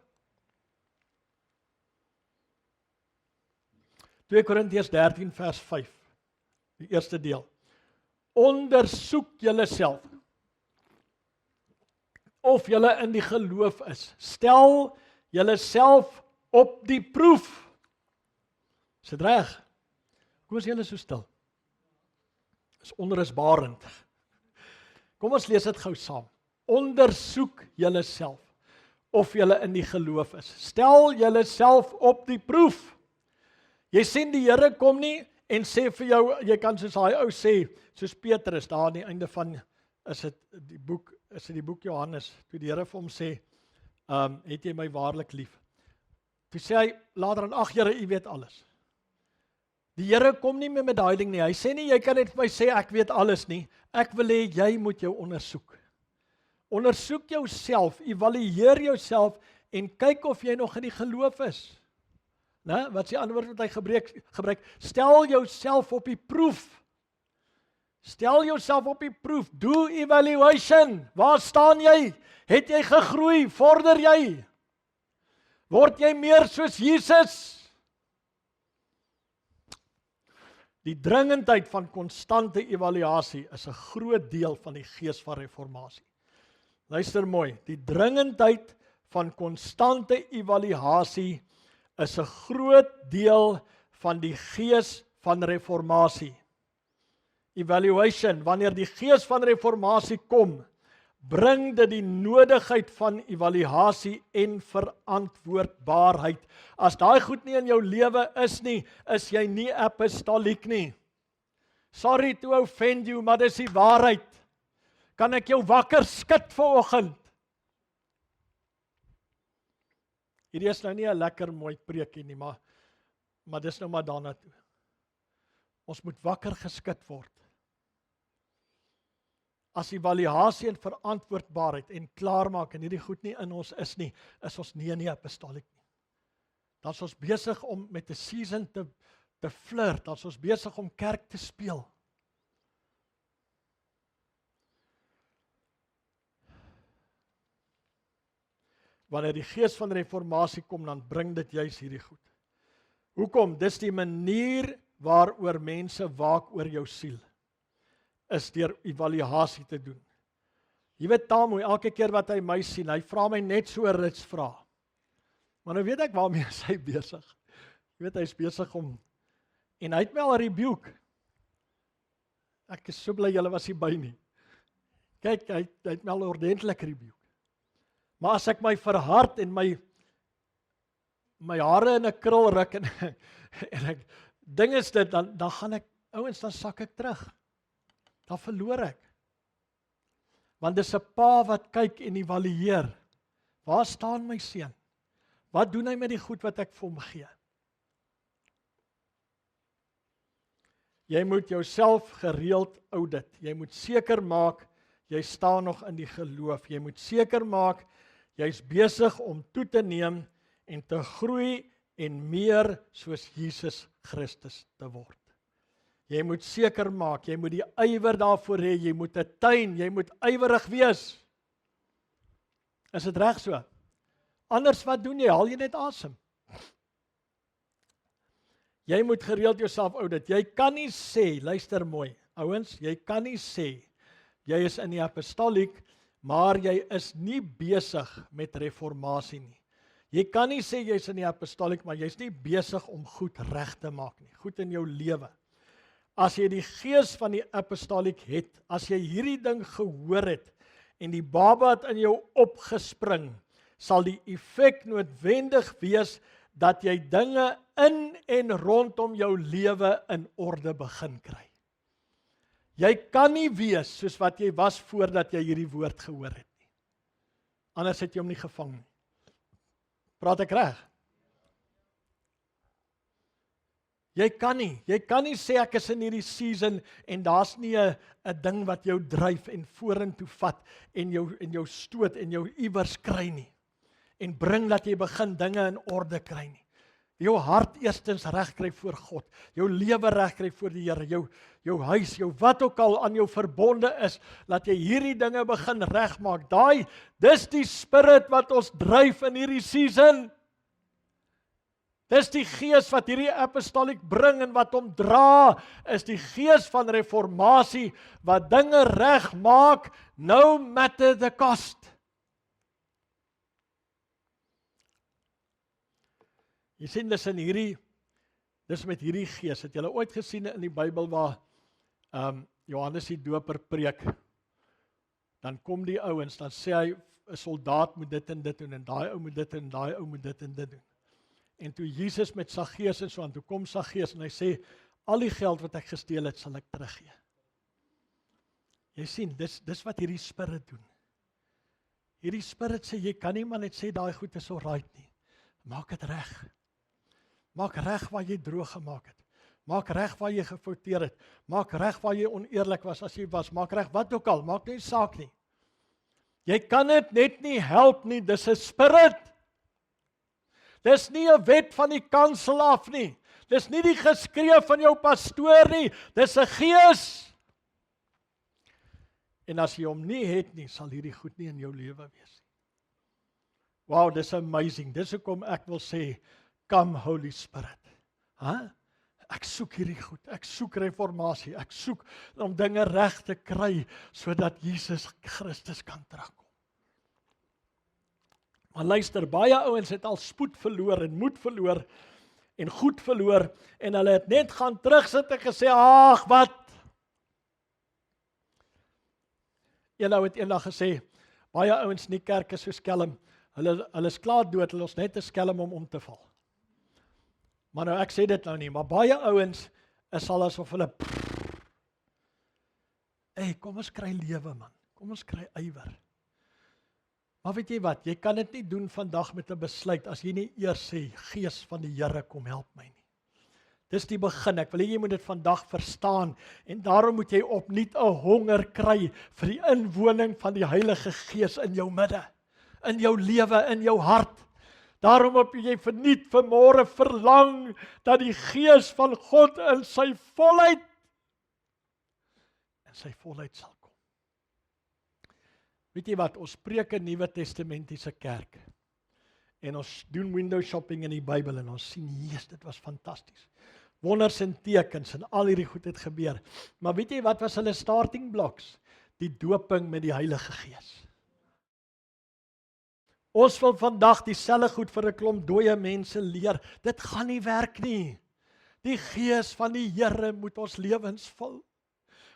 2 Korintiërs 13 vers 5, die eerste deel. Ondersoek julleself of julle in die geloof is. Stel julleself op die proef. Is dit reg? Kom ons julle so stil. Is onrusbarend. Kom ons lees dit gou saam. Ondersoek julleself of julle in die geloof is. Stel julleself op die proef. Jy sien die Here kom nie en sê vir jou, jy kan soos daai ou sê, soos Petrus daar aan die einde van is dit die boek Johannes, toe die Here vir hom sê, het jy my waarlik lief? Toe sê hy later aan, ag Here, u weet alles. Die Here kom nie meer met daai ding nie. Hy sê nie jy kan net vir my sê ek weet alles nie. Ek wil hê jy moet jou ondersoek. Ondersoek jouself, evalueer jouself en kyk of jy nog in die geloof is. Nou, wat is die antwoord wat hy gebruik? Stel jouself op die proef. Stel jouself op die proef. Do evaluation. Waar staan jy? Het jy gegroei? Vorder jy? Word jy meer soos Jesus? Die dringendheid van konstante evaluasie is 'n groot deel van die gees van reformatie. Luister mooi, die dringendheid van konstante evaluasie is 'n groot deel van die gees van reformatie. Evaluation, wanneer die gees van reformatie kom, bring dit die nodigheid van evaluasie en verantwoordbaarheid. As daai goed nie in jou lewe is nie, is jy nie apostoliek nie. Sorry to offend you, maar dis die waarheid. Kan ek jou wakker skud vanoggend? Hierdie is nou nie 'n lekker mooi preekie nie, maar dis nou maar daarna toe. Ons moet wakker geskit word. As evaluasie en verantwoordbaarheid en klaarmaak en hierdie goed nie in ons is nie, is ons nie apostoliek nie. Dan is ons besig om met 'n season te flirt, dan is ons besig om kerk te speel. Wanneer die gees van reformatie kom, dan bring dit juis hierdie goed. Hoekom? Dis die manier waaroor mense waak oor jou siel, is deur evaluasie te doen. Jy weet Tamoe, elke keer wat hy my sien, hy vra my net so 'n rits vraag. Maar nou weet ek waarmee hy besig. Jy weet hy is besig om, en hy het my al rebuke. Ek is so bly julle was nie by nie. Kyk, hy het my al ordentlik rebuke. Maar as ek my verhard en my hare in 'n krul ruk en ek ding is dit, dan gaan ek, ouens, dan sak ek terug. dan verloor ek. Want dis 'n pa wat kyk en evalueer. Waar staan my seun? Wat doen hy met die goed wat ek vir hom gee? Jy moet jouself gereeld audit. Jy moet seker maak jy staan nog in die geloof. Jy moet seker maak jy's besig om toe te neem en te groei en meer soos Jesus Christus te word. Jy moet seker maak, jy moet die ywer daarvoor hê, jy moet 'n tuin, jy moet ywerig wees. Is dit reg so? Anders wat doen jy? Haal jy net asem? Jy moet gereeld jouself audit. Jy kan nie sê, luister mooi, ouens, jy kan nie sê jy is in die apostoliek, maar jy is nie besig met reformatie nie. Jy kan nie sê jy's in die apostoliek, maar jy's nie besig om goed reg te maak nie, goed in jou lewe. As jy die gees van die apostoliek het, as jy hierdie ding gehoor het en die baba het in jou opgespring, sal die effek noodwendig wees dat jy dinge in en rondom jou lewe in orde begin kry. Jy kan nie wees soos wat jy was voordat jy hierdie woord gehoor het nie. Anders het jy hom nie gevang nie. Praat ek reg? Jy kan nie sê ek is in hierdie season en daar's nie 'n ding wat jou dryf en vorentoe vat en jou stoot en jou iewers kry nie. En bring dat jy begin dinge in orde kry nie. Jou hart eerstens reg kry voor God, jou lewe reg kry voor die Here, jou huis, jou wat ook al aan jou verbonde is, laat jy hierdie dinge begin regmaak. Dis die spirit wat ons dryf in hierdie season. Dis die gees wat hierdie apostoliek bring en wat hom dra, is die gees van reformatie wat dinge reg maak, no matter the cost. Jy sien dis met hierdie gees. Het julle ooit gesien in die Bybel waar Johannes die Doper preek? Dan kom die ouens, dan sê hy 'n soldaat moet dit en dit doen en daai ou moet dit en daai ou moet dit en dit doen. En toe Jesus met Saggeus en so aan, toe kom Saggeus en hy sê al die geld wat ek gesteel het, sal ek teruggee. Jy sien, dis wat hierdie spirit doen. Hierdie spirit sê jy kan nie maar net sê daai goed is alright nie. Maak dit reg. Maak reg waar jy droog gemaak het. Maak reg waar jy gefouteer het. Maak reg waar jy oneerlik was as jy was. Maak reg wat ook al, maak nie saak nie. Jy kan dit net nie help nie, dis 'n spirit. Dis nie 'n wet van die kansel af nie. Dis nie die geskreef van jou pastoor nie, dis 'n gees. En as jy hom nie het nie, sal hierdie goed nie in jou lewe wees nie. Wow, dis amazing. Dis hoekom ek wil sê, come Holy Spirit. Ek soek hierdie goed, ek soek reformatie, ek soek om dinge reg te kry, sodat Jesus Christus kan terugkom. Maar luister, baie ouens het al spoed verloor en moed verloor en goed verloor en hulle het net gaan terugsit en gesê, ag wat. Een ou het eendag gesê, baie ouens in die kerk is so skelm, hulle is klaar dood, hulle is net te skelm om te val. Maar nou ek sê dit nou nie, maar baie ouens is al asof hulle kom ons kry lewe man, kom ons kry ywer. Maar weet jy wat, jy kan dit nie doen vandag met 'n besluit as jy nie eers sê, Gees van die Here kom help my nie. Dis die begin, ek wil hê jy moet dit vandag verstaan en daarom moet jy opnuut 'n honger kry vir die inwoning van die Heilige Gees in jou midde, in jou lewe, in jou hart. Daarom moet jy vernuut vanmôre verlang dat die Gees van God in sy volheid sal kom. Weet jy wat, ons preek 'n Nuwe Testamentiese kerk. En ons doen window shopping in die Bybel en ons sien, Jesus, dit was fantasties. Wonders en tekens en al hierdie goed het gebeur. Maar weet jy wat was hulle starting blocks? Die doping met die Heilige Gees. Ons wil vandag dieselfde goed vir 'n klomp dooie mense leer. Dit gaan nie werk nie. Die Gees van die Here moet ons lewens vul.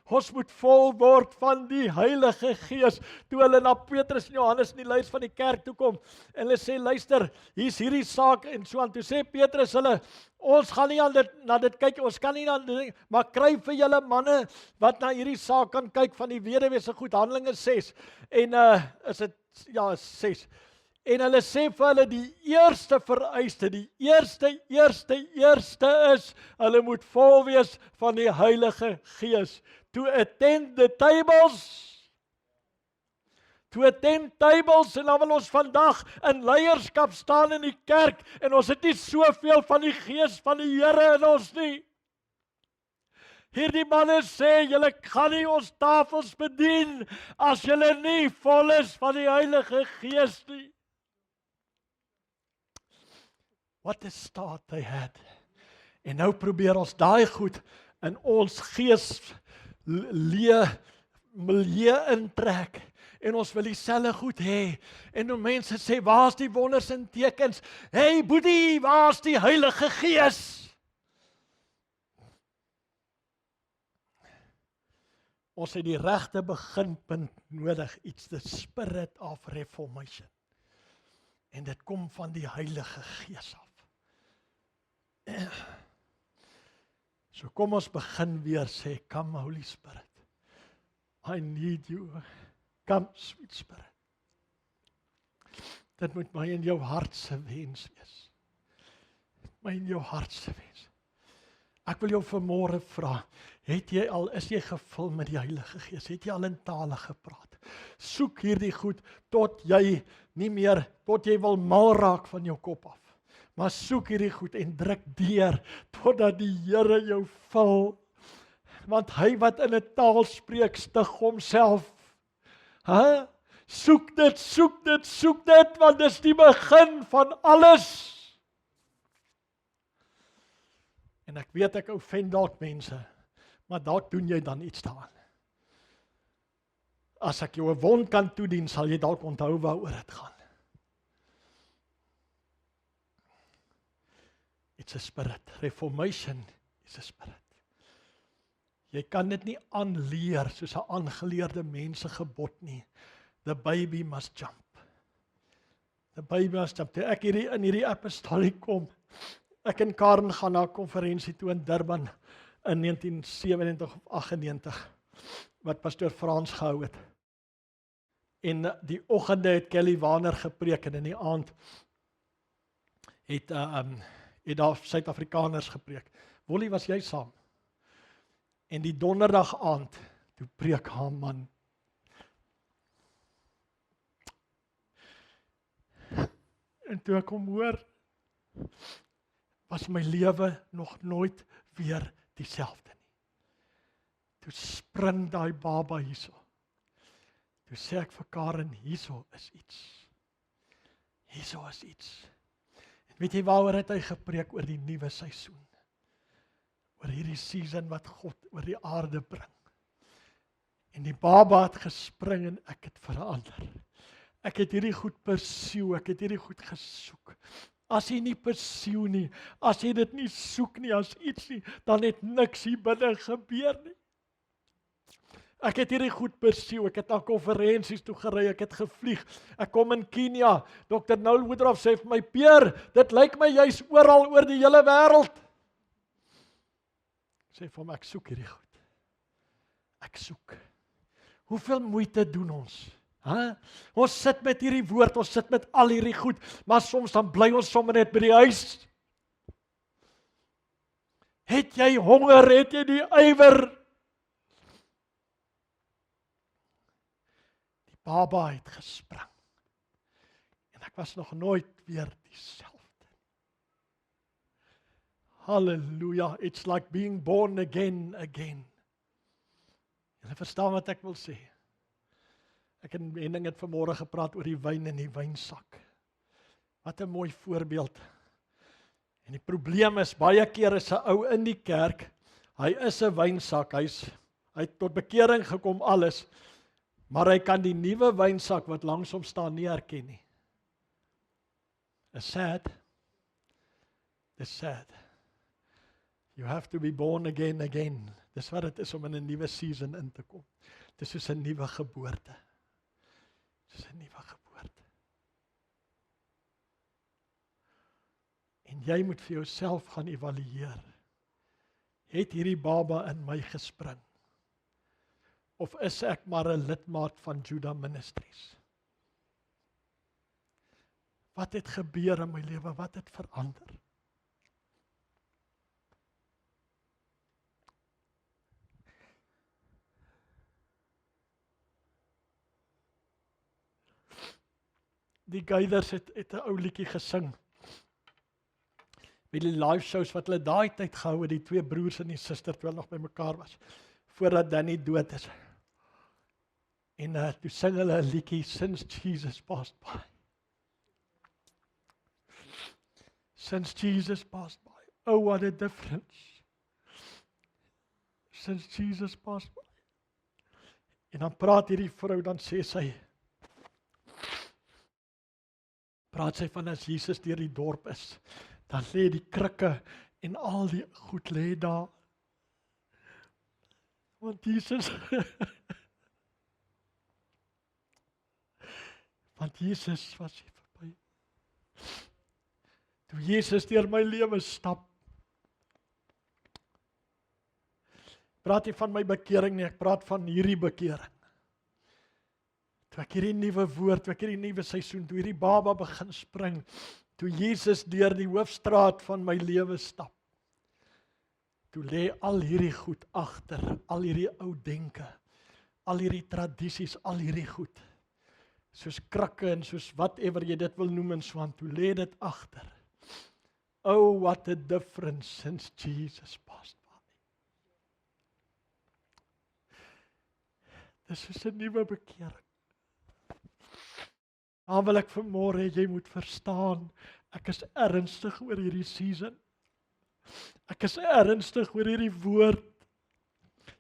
Ons moet vol word van die Heilige Gees. Toe hulle na Petrus en Johannes in die lys van die kerk toe kom, en hulle sê, luister, hier's hierdie saak, en so aan toe sê Petrus hulle, ons gaan nie na dit kyk, ons kan nie na dit, maar kry vir julle manne, wat na hierdie saak kan kyk, van die weduwee se goed, Handelinge 6, en is dit, ja, 6, en hulle sê vir hulle, die eerste vereiste, die eerste is, hulle moet vol wees van die Heilige Gees, to attend tables, en dan wil ons vandag in leierskap staan in die kerk, en ons het nie soveel van die Gees van die Here in ons nie. Hierdie manne sê, julle gaan nie ons tafels bedien, as julle nie vol is van die Heilige Gees nie. What a start they had. En nou probeer ons daai goed in ons gees milieu intrek, en ons wil dieselfde goed hê, en nou mense sê, waar is die wonders en tekens? Hey boetie, waar is die Heilige Gees? Ons het die regte beginpunt nodig, it's the spirit of reformation, en dit kom van die Heilige Gees af. So kom ons begin weer sê, come Holy Spirit, I need you, come sweet Spirit. Dit moet my in jou hart se wens wees. My in jou hart se wens. Ek wil jou vanmôre vra, is jy gevul met die Heilige Gees? Het jy al in tale gepraat? Soek hierdie goed tot jy wil mal raak van jou kop af. Maar soek hierdie goed en druk deur totdat die Here jou vul. Want hy wat in 'n taal spreek, stig homself. Soek dit, want dis die begin van alles. En ek weet ek offend dalk mense, maar dalk doen jy dan iets daaraan. As ek jou 'n wond kan toedien, sal jy dalk onthou waaroor dit gaan. It's a spirit. Reformation is a spirit. Jy kan dit nie aanleer soos 'n aangeleerde mense gebod nie. The baby must jump. The baby must jump. Toe ek in hierdie apostolie kom, ek en Karen gaan na 'n konferensie toe in Durban in 1997 of 98 wat pastoor Frans gehou het. En die oggende het Kelly Warner gepreek en in die aand het daar Suid-Afrikaners gepreek. Wollie, was jy saam? En die donderdag aand toe preek haar man. En toe ek hom hoor, was my lewe nog nooit weer dieselfde nie. Toe spring daai baba hierso. Toe sê ek vir Karen, hierso is iets. Hierso is iets. En weet jy waaroor het hy gepreek? Oor die nuwe seisoen. Oor hierdie season wat God oor die aarde bring. En die baba het gespring en ek het verander. Ek het hierdie goed pursue, ek het hierdie goed gesoek. As jy nie pursue nie, as jy dit nie soek nie as iets nie, dan het niks hier binne gebeur nie. Ek het hierdie goed pursue, ek het na konferensies toe gery, ek het gevlieg, ek kom in Kenia, Dr. Noel Woodruff sê vir my, Peer, dit lyk my jy's oral oor die hele wêreld. Ek sê vir hom, ek soek hierdie goed. Ek soek. Hoeveel moeite doen ons? Ons sit met hierdie woord, ons sit met al hierdie goed, maar soms dan bly ons sommer net by die huis. Het jy honger, het jy die ywer? Die baba het gespring. En ek was nog nooit weer dieselfde. Halleluja, it's like being born again. Julle verstaan wat ek wil sê. Ek en Henning het vanmôre gepraat oor die wyn in die wynsak. Wat 'n mooi voorbeeld. En die probleem is, baie keer is 'n ou in die kerk, hy is 'n wynsak, hy het tot bekering gekom alles, maar hy kan die nuwe wynsak wat langs hom staan nie herken nie. It's sad. You have to be born again. Dis wat dit is om in 'n nuwe season in te kom. Dit is soos 'n nuwe geboorte. Soos 'n nuwe geboorte. En jy moet vir jouself gaan evalueer. Het hierdie baba in my gespring? Of is ek maar 'n lidmaat van Judah Ministries? Wat het gebeur in my lewe? Wat het verander? Die Gaithers het 'n ou liedjie gesing. By die live shows wat hulle daai tyd gehou het, die twee broers en die suster toe hulle nog by mekaar was, voordat Danny dood is. En toe sing hulle 'n liedjie, Since Jesus Passed By. Since Jesus passed by. Oh, what a difference. Since Jesus passed by. En dan praat hierdie vrou, dan sê sy, praat sy van as Jesus deur die dorp is, dan lê die krikke en al die goed lê daar. Want Jesus want Jesus was hier verby. Toe Jesus deur my lewe stap, praat nie van my bekering nie, ek praat van hierdie bekering. Toe ek hierdie nuwe woord, toe ek hierdie nuwe seisoen, toe hierdie baba begin spring, toe Jesus deur die hoofstraat van my lewe stap, toe lê al hierdie goed agter, al hierdie ou denke, al hierdie tradisies, al hierdie goed, soos krikke en soos whatever jy dit wil noem en so aan, toe lê dit agter. Oh, what a difference since Jesus passed by. Dis is 'n nuwe bekering. Dan wil ek vanmôre jy moet verstaan, ek is ernstig oor hierdie season. Ek is ernstig oor hierdie woord.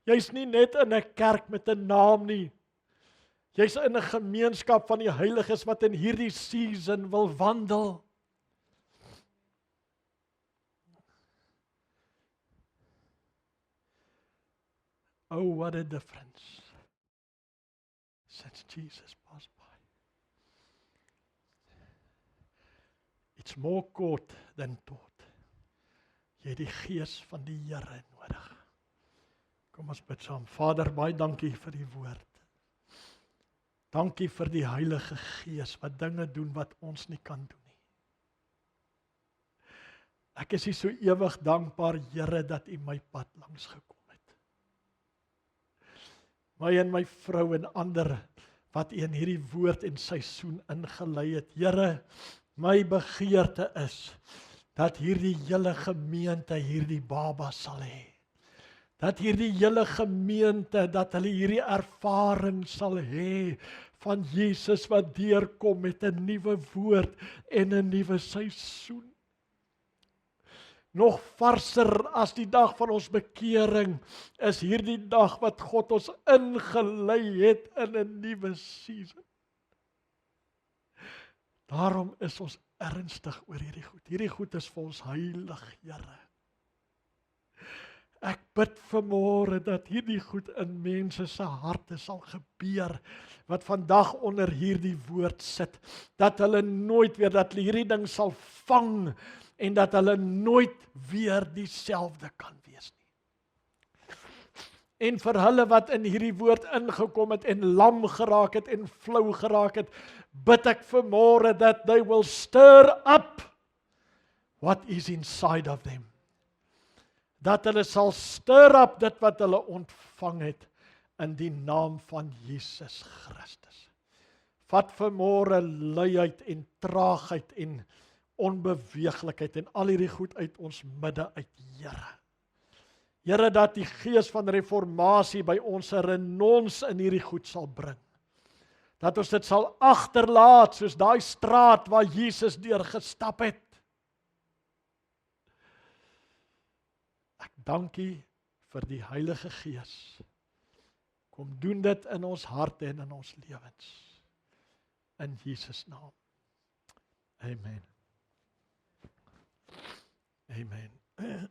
Jy's nie net in 'n kerk met 'n naam nie. Jy's in 'n gemeenskap van die heiliges wat in hierdie season wil wandel. Oh, what a difference since Jesus passed by. It's more caught than taught. Jy het die gees van die Here nodig. Kom ons bid saam. Vader, baie dankie vir die woord. Dankie vir die Heilige Gees wat dinge doen wat ons nie kan doen nie. Ek is so ewig dankbaar, Here, dat U my pad langs gekom het. My en my vrou en ander wat U in hierdie woord en seisoen ingelei het. Here, my begeerte is dat hierdie hele gemeente hierdie baba sal hê. Dat hierdie hele gemeente, dat hulle hierdie ervaring sal hê van Jesus wat deurkom met 'n nuwe woord en 'n nuwe seisoen. Nog varser as die dag van ons bekering is hierdie dag wat God ons ingelei het in 'n nuwe season. Daarom is ons ernstig oor hierdie goed. Hierdie goed is vir ons heilig, Here. Ek bid vanmôre dat hierdie goed in mense se harte sal gebeur, wat vandag onder hierdie woord sit, dat hulle nooit weer, dat hulle hierdie ding sal vang, en dat hulle nooit weer dieselfde kan wees nie. En vir hulle wat in hierdie woord ingekom het, en lam geraak het, en flou geraak het, bid ek vanmôre that they will stir up what is inside of them. Dat hulle sal stir up dit wat hulle ontvang het in die naam van Jesus Christus. Vat vanmôre luiheid en traagheid en onbeweeglikheid en al hierdie goed uit ons midde uit, Here. Here, dat die gees van reformatie by ons 'n renons in hierdie goed sal bring. Dat ons dit sal agterlaat soos daai straat waar Jesus deur gestap het. Ek dank U vir die Heilige Gees. Kom doen dit in ons harte en in ons lewens. In Jesus naam. Amen. Amen.